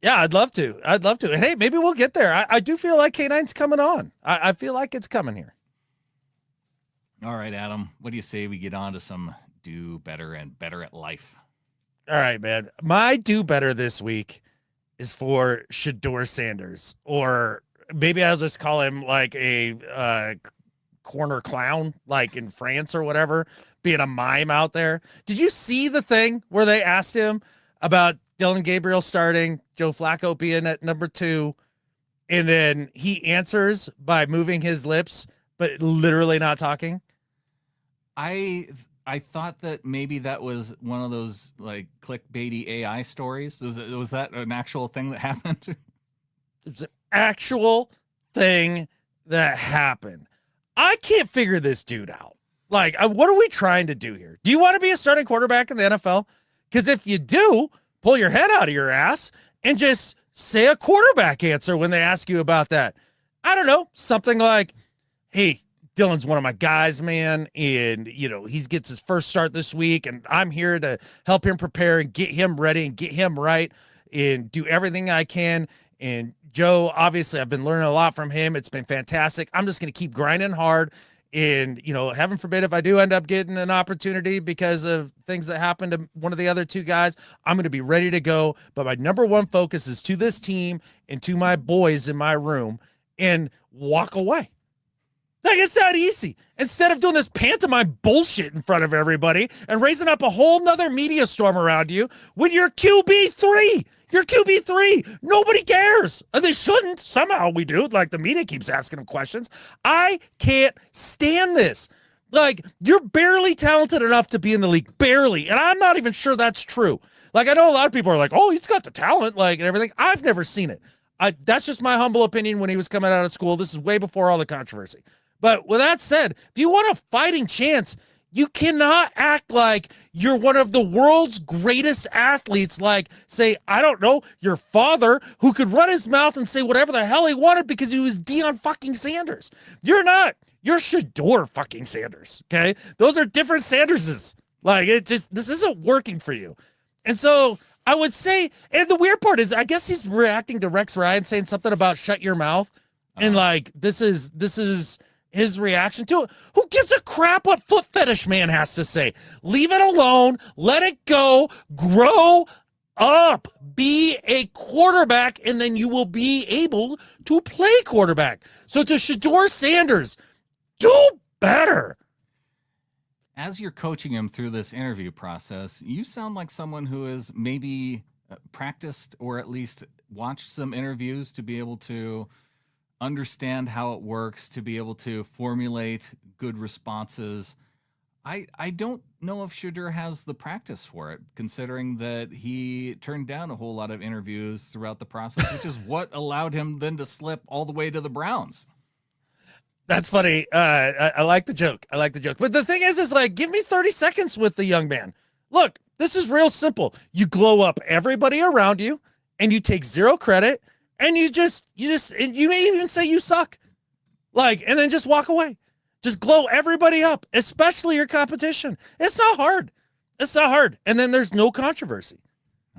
Yeah, I'd love to. And hey, maybe we'll get there. I do feel like K9's coming on. I feel like it's coming here. All right, Adam, what do you say we get on to some do better and better at life? All right, man. My do better this week is for Shedeur Sanders, or maybe I'll just call him like a corner clown, like in France or whatever, being a mime out there. Did you see the thing where they asked him about Dylan Gabriel starting, Joe Flacco being at number 2, and then he answers by moving his lips, but literally not talking? I thought that maybe that was one of those like clickbaity AI stories. Was that an actual thing that happened? It's an actual thing that happened. I can't figure this dude out. Like, what are we trying to do here? Do you want to be a starting quarterback in the NFL? Because if you do, pull your head out of your ass and just say a quarterback answer when they ask you about that. I don't know, something like, hey, Dylan's one of my guys, man, and, you know, he gets his first start this week, and I'm here to help him prepare and get him ready and get him right and do everything I can. And Joe, obviously, I've been learning a lot from him. It's been fantastic. I'm just going to keep grinding hard. And, you know, heaven forbid if I do end up getting an opportunity because of things that happened to one of the other two guys, I'm going to be ready to go. But my number one focus is to this team and to my boys in my room, and walk away. Like, it's that easy. Instead of doing this pantomime bullshit in front of everybody and raising up a whole nother media storm around you when you're QB3. You're QB3. Nobody cares. They shouldn't. Somehow we do. Like, the media keeps asking them questions. I can't stand this. Like, you're barely talented enough to be in the league. Barely. And I'm not even sure that's true. Like, I know a lot of people are like, oh, he's got the talent, like, and everything. I've never seen it. That's just my humble opinion when he was coming out of school. This is way before all the controversy. But with that said, if you want a fighting chance, you cannot act like you're one of the world's greatest athletes. Like, say, I don't know, your father, who could run his mouth and say whatever the hell he wanted because he was Deion fucking Sanders. You're not. You're Shador fucking Sanders, okay? Those are different Sanderses. Like, this isn't working for you. And so I would say, and the weird part is, I guess he's reacting to Rex Ryan saying something about shut your mouth. And like, this is his reaction to it. Who gives a crap what foot fetish man has to say? Leave it alone. Let it go. Grow up. Be a quarterback, and then you will be able to play quarterback. So to Shador Sanders, do better. As you're coaching him through this interview process, you sound like someone who has maybe practiced or at least watched some interviews to be able to understand how it works, to be able to formulate good responses. I don't know if Shador has the practice for it, considering that he turned down a whole lot of interviews throughout the process, which is what allowed him then to slip all the way to the Browns. That's funny. I like the joke. But the thing is like, give me 30 seconds with the young man. Look, this is real simple. You glow up everybody around you, and you take zero credit, and you may even say you suck. Like, and then just walk away. Just glow everybody up, especially your competition. It's not hard. And then there's no controversy.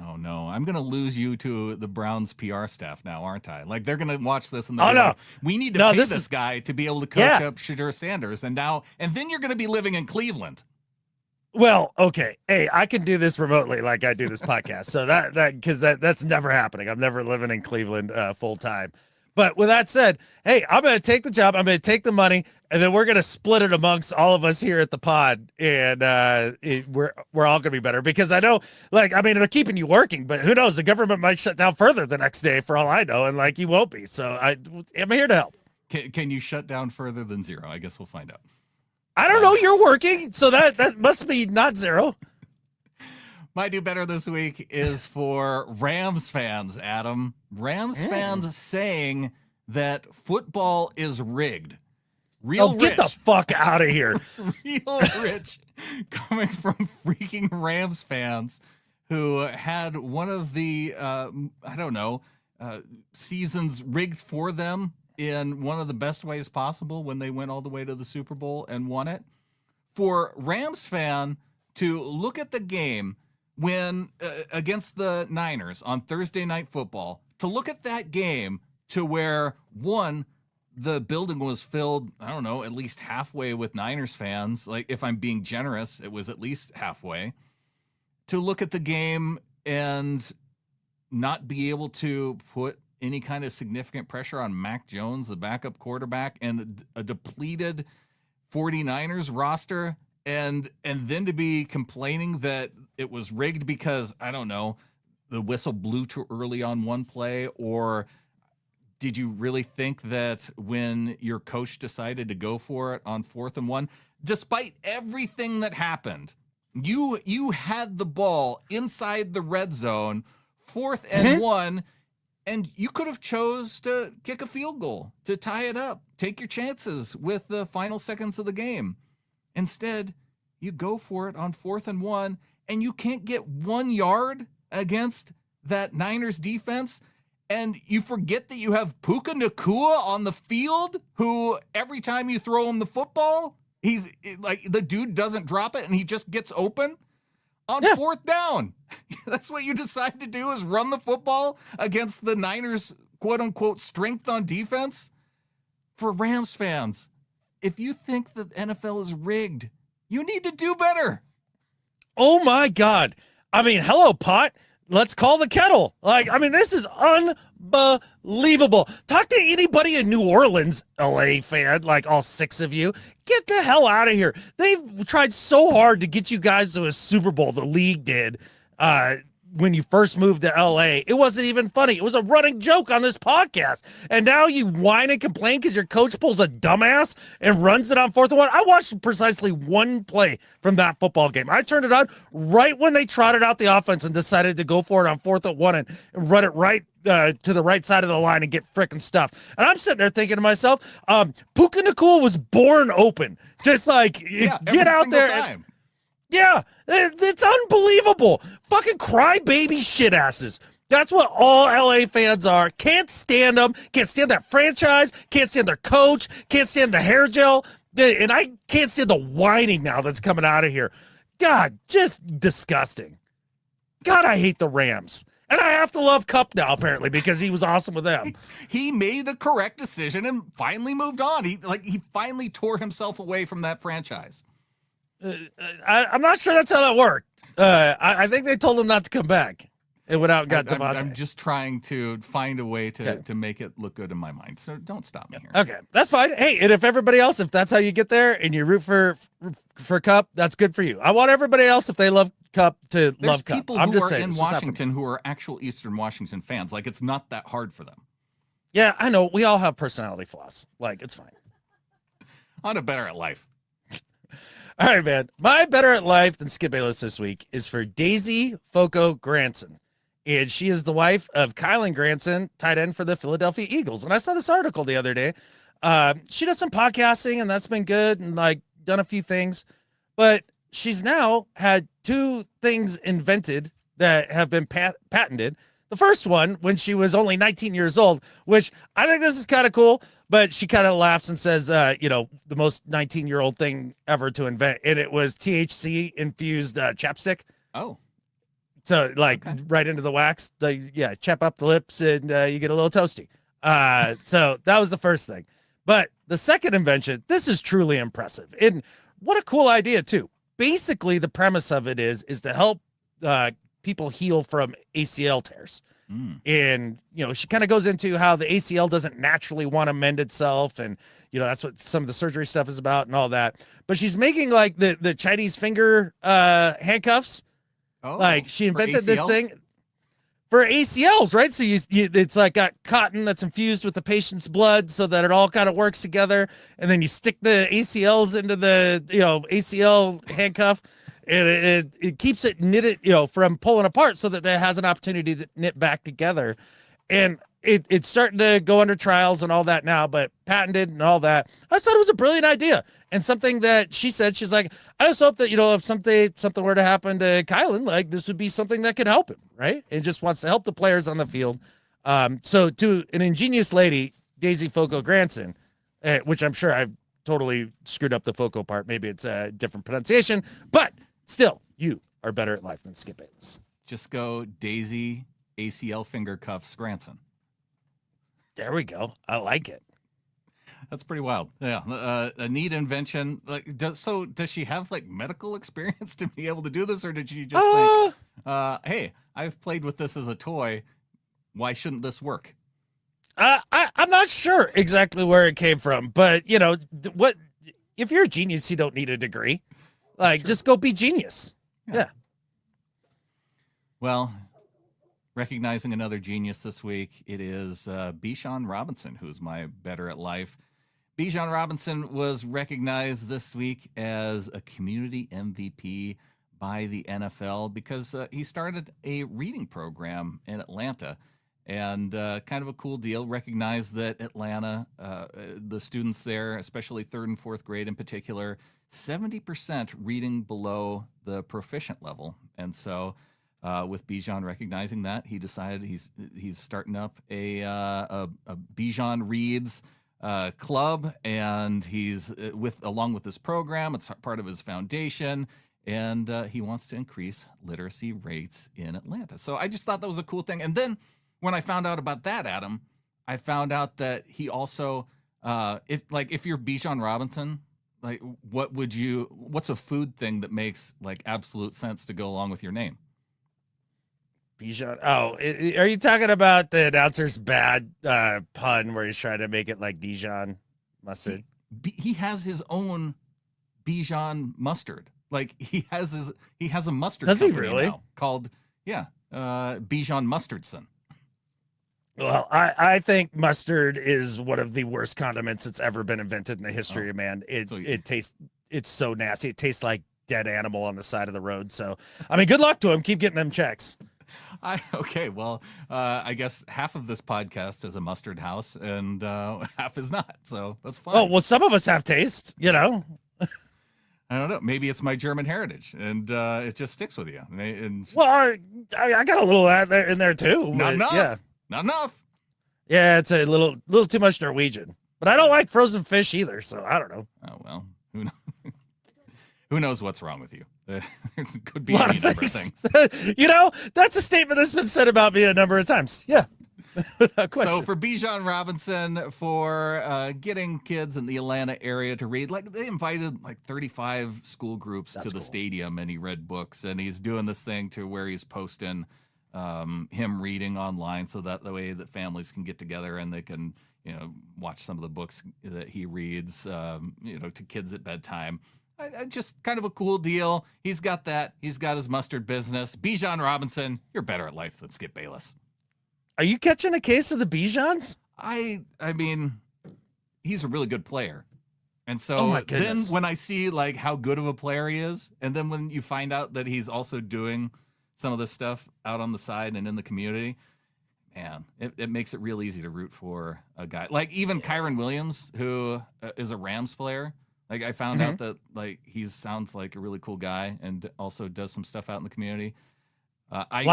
Oh, no. I'm going to lose you to the Browns PR staff now, aren't I? Like, they're going to watch this and they're like, we need to pay this guy to be able to coach up Shador Sanders. And then you're going to be living in Cleveland. Well, okay. Hey, I can do this remotely like I do this podcast. So that's never happening. I'm never living in Cleveland full time. But with that said, hey, I'm going to take the job. I'm going to take the money, and then we're going to split it amongst all of us here at the pod. And we're all going to be better, because I know, like, I mean, they're keeping you working, but who knows? The government might shut down further the next day for all I know. And like, you won't be. So I'm here to help. Can you shut down further than zero? I guess we'll find out. I don't know. You're working. So that must be not zero. My do better this week is for Rams fans, Adam. Rams fans saying that football is rigged. Get the fuck out of here. Real rich coming from freaking Rams fans who had one of the, seasons rigged for them in one of the best ways possible when they went all the way to the Super Bowl and won it. For Rams fan to look at the game when against the Niners on Thursday Night Football, to look at that game to where, one, the building was filled, I don't know, at least halfway with Niners fans. Like, if I'm being generous, it was at least halfway. To look at the game and not be able to put any kind of significant pressure on Mac Jones, the backup quarterback, and a depleted 49ers roster, and then to be complaining that it was rigged because, I don't know, the whistle blew too early on one play, or did you really think that when your coach decided to go for it on 4th and 1, despite everything that happened, you had the ball inside the red zone, 4th and 1, And you could have chose to kick a field goal to tie it up, take your chances with the final seconds of the game. Instead, you go for it on 4th and 1, and you can't get 1 yard against that Niners defense. And you forget that you have Puka Nacua on the field, who every time you throw him the football, he's like, the dude doesn't drop it and he just gets open on 4th down. That's what you decide to do, is run the football against the Niners, quote unquote, strength on defense. For Rams fans, if you think the NFL is rigged, you need to do better. Oh my God. I mean, hello, pot. Let's call the kettle. Like, I mean, this is unbelievable. Talk to anybody in New Orleans, LA fan, like all 6 of you. Get the hell out of here. They've tried so hard to get you guys to a Super Bowl. The league did. When you first moved to LA, it wasn't even funny. It was a running joke on this podcast. And now you whine and complain because your coach pulls a dumbass and runs it on 4th and 1. I watched precisely one play from that football game. I turned it on right when they trotted out the offense and decided to go for it on 4th and 1 and run it right to the right side of the line and get frickin' stuffed. And I'm sitting there thinking to myself, Puka Nacua was born open. Just like, get out there. Time. Yeah, it's unbelievable. Fucking crybaby shit asses. That's what all LA fans are. Can't stand them. Can't stand that franchise. Can't stand their coach. Can't stand the hair gel. And I can't stand the whining now that's coming out of here. God, just disgusting. God, I hate the Rams. And I have to love Cup now, apparently, because he was awesome with them. He made the correct decision and finally moved on. He finally tore himself away from that franchise. I'm not sure that's how that worked. I think they told him not to come back. It went out and got Devontae. I'm just trying to find a way to make it look good in my mind. So don't stop me here. Okay, that's fine. Hey, and if everybody else, if that's how you get there and you root for Cup, that's good for you. I want everybody else, if they love Cup, to love Cup. People who are in Washington who are actual Eastern Washington fans. Like, it's not that hard for them. Yeah, I know. We all have personality flaws. Like, it's fine. On to Better at Life. All right, man. My Better at Life than Skip Bayless this week is for Daisy Foco Granson. And she is the wife of Kylan Granson, tight end for the Philadelphia Eagles. And I saw this article the other day. She does some podcasting, and that's been good, and like done a few things. But she's now had 2 things invented that have been patented. The first one, when she was only 19 years old, which I think this is kind of cool, but she kind of laughs and says, the most 19-year-old thing ever to invent. And it was THC-infused chapstick. Oh. So, right into the wax. Chap up the lips, and you get a little toasty. So that was the first thing. But the second invention, this is truly impressive. And what a cool idea, too. Basically, the premise of it is to help people heal from ACL tears. And, she kind of goes into how the ACL doesn't naturally want to mend itself. And, that's what some of the surgery stuff is about and all that. But she's making like the Chinese finger handcuffs. Oh, like she invented this thing for ACLs, right? So it's like got cotton that's infused with the patient's blood so that it all kind of works together. And then you stick the ACLs into the, ACL handcuff. And it keeps it knitted, from pulling apart so that it has an opportunity to knit back together. And it's starting to go under trials and all that now, but patented and all that. I just thought it was a brilliant idea and something that she said, she's like, I just hope that, if something were to happen to Kylan, like this would be something that could help him, right? And just wants to help the players on the field. So to an ingenious lady, Daisy Foco Granson, which I'm sure I've totally screwed up the Foco part. Maybe it's a different pronunciation, but still, you are better at life than Skip Bayless. Just go Daisy ACL finger cuffs Granson. There we go. I like it. That's pretty wild. Yeah, a neat invention. Like, does she have like medical experience to be able to do this, or did she just think, "Hey, I've played with this as a toy. Why shouldn't this work?" I'm not sure exactly where it came from, but what? If you're a genius, you don't need a degree. Like, just go be genius. Yeah. Well, recognizing another genius this week, it is Bijan Robinson, who's my Better at Life. Bijan Robinson was recognized this week as a community MVP by the NFL because he started a reading program in Atlanta. And kind of a cool deal. Recognize that Atlanta, the students there, especially third and fourth grade in particular, 70% reading below the proficient level. And so with Bijan recognizing that, he decided he's starting up a Bijan Reads club, and he's along with this program. It's part of his foundation, and he wants to increase literacy rates in Atlanta. So I just thought that was a cool thing. And then when I found out about that, Adam, I found out that he also, if you're Bijan Robinson, like what's a food thing that makes like absolute sense to go along with your name? Bijan. Oh, are you talking about the announcer's bad pun where he's trying to make it like Dijon mustard? He has his own Bijan mustard. Like he has a mustard. Does he really? Now called Bijan Mustardson. Well, I think mustard is one of the worst condiments that's ever been invented in the history of man. It tastes, it's so nasty. It tastes like dead animal on the side of the road. So, I mean, good luck to him. Keep getting them checks. Okay, well, I guess half of this podcast is a mustard house and half is not. So that's fine. Oh, well, some of us have taste, you know. I don't know. Maybe it's my German heritage, and it just sticks with you. Well, I got a little of that in there too. Not enough. Yeah. Not enough. Yeah, it's a little too much Norwegian. But I don't like frozen fish either, so I don't know. Oh well, who knows? Who knows what's wrong with you? There could be a any number of things. You know, that's a statement that's been said about me a number of times. Yeah. So for Bijan Robinson, for getting kids in the Atlanta area to read, like they invited like 35 school groups to the stadium, and he read books, and he's doing this thing to where he's posting him reading online, so that the way that families can get together and they can, watch some of the books that he reads, to kids at bedtime. Just kind of a cool deal. He's got that. He's got his mustard business. Bijan Robinson, you're better at life than Skip Bayless. Are you catching a case of the Bijans? I mean, he's a really good player. And so then when I see like how good of a player he is, and then when you find out that he's also doing some of this stuff out on the side and in the community, man, it makes it real easy to root for a guy. Like even Kyron Williams, who is a Rams player. Like I found out that like he sounds like a really cool guy and also does some stuff out in the community. I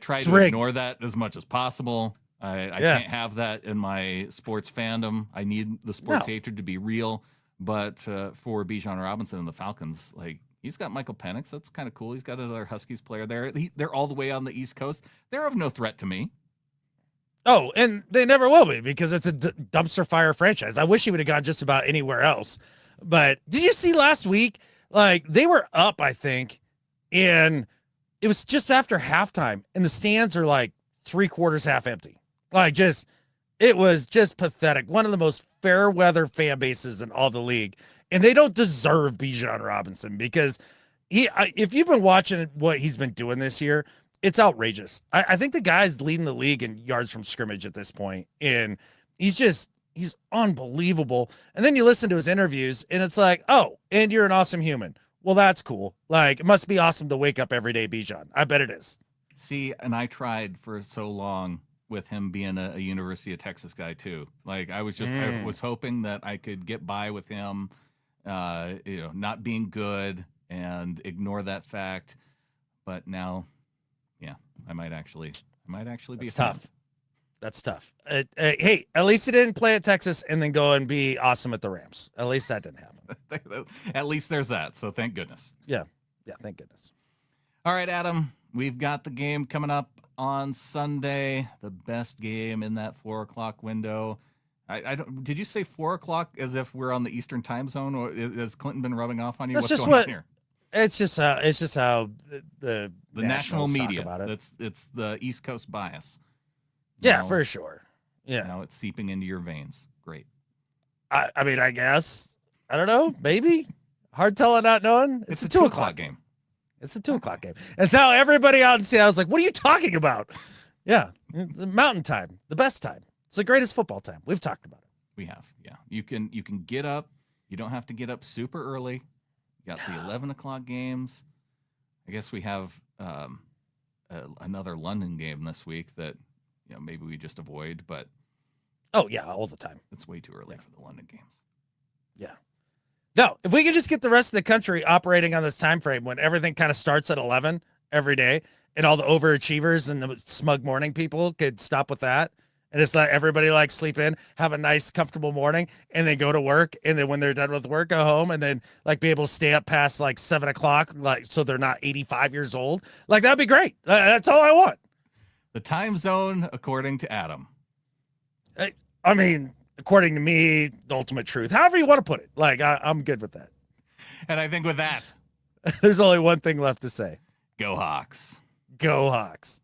try to ignore that as much as possible. I can't have that in my sports fandom. I need the sports hatred to be real. But for Bijan Robinson and the Falcons, like he's got Michael Penix. That's kind of cool. He's got another Huskies player there. They're all the way on the East Coast. They're of no threat to me. Oh, and they never will be because it's a dumpster fire franchise. I wish he would have gone just about anywhere else. But did you see last week? Like they were up, I think, and it was just after halftime, and the stands are like 3/4 half empty. Like it was just pathetic. One of the most fair weather fan bases in all the league, and they don't deserve Bijan Robinson because if you've been watching what he's been doing this year, it's outrageous. I think the guy's leading the league in yards from scrimmage at this point, and he's unbelievable. And then you listen to his interviews, and it's like, oh, and you're an awesome human. Well, that's cool. Like, it must be awesome to wake up every day, Bijan. I bet it is. See, and I tried for so long with him being a University of Texas guy too. Like, I was hoping that I could get by with him, not being good and ignore that fact. But now, yeah, I might actually be tough. That's tough. Hey, at least he didn't play at Texas and then go and be awesome at the Rams. At least that didn't happen. At least there's that. So thank goodness. Yeah, thank goodness. All right, Adam, we've got the game coming up on Sunday, the best game in that 4:00 window. Did you say 4:00 as if we're on the Eastern time zone, or has Clinton been rubbing off on you? What's going on here? It's just how the national media talk about it. It's the East Coast bias. Yeah, for sure. Yeah. Now it's seeping into your veins. Great. I mean, I guess. I don't know. Maybe. Hard telling, not knowing. It's a 2:00 game. It's a 2:00 game. And so everybody out in Seattle is like, what are you talking about? Yeah. The mountain time. The best time. It's the greatest football time. We've talked about it. We have. Yeah. You can get up. You don't have to get up super early. You got the 11 o'clock games. I guess we have another London game this week that maybe we just avoid, but Oh yeah, all the time. it's way too early for the London games. Yeah. No, if we could just get the rest of the country operating on this time frame when everything kind of starts at 11 every day, and all the overachievers and the smug morning people could stop with that, and just let everybody like sleep in, have a nice, comfortable morning, and then go to work, and then when they're done with work, go home, and then like be able to stay up past like 7 o'clock, like so they're not 85 years old. Like that'd be great. That's all I want. The time zone, according to Adam. I mean, according to me, the ultimate truth. However you want to put it. Like I'm good with that. And I think with that, There's only one thing left to say. go Hawks. Go Hawks.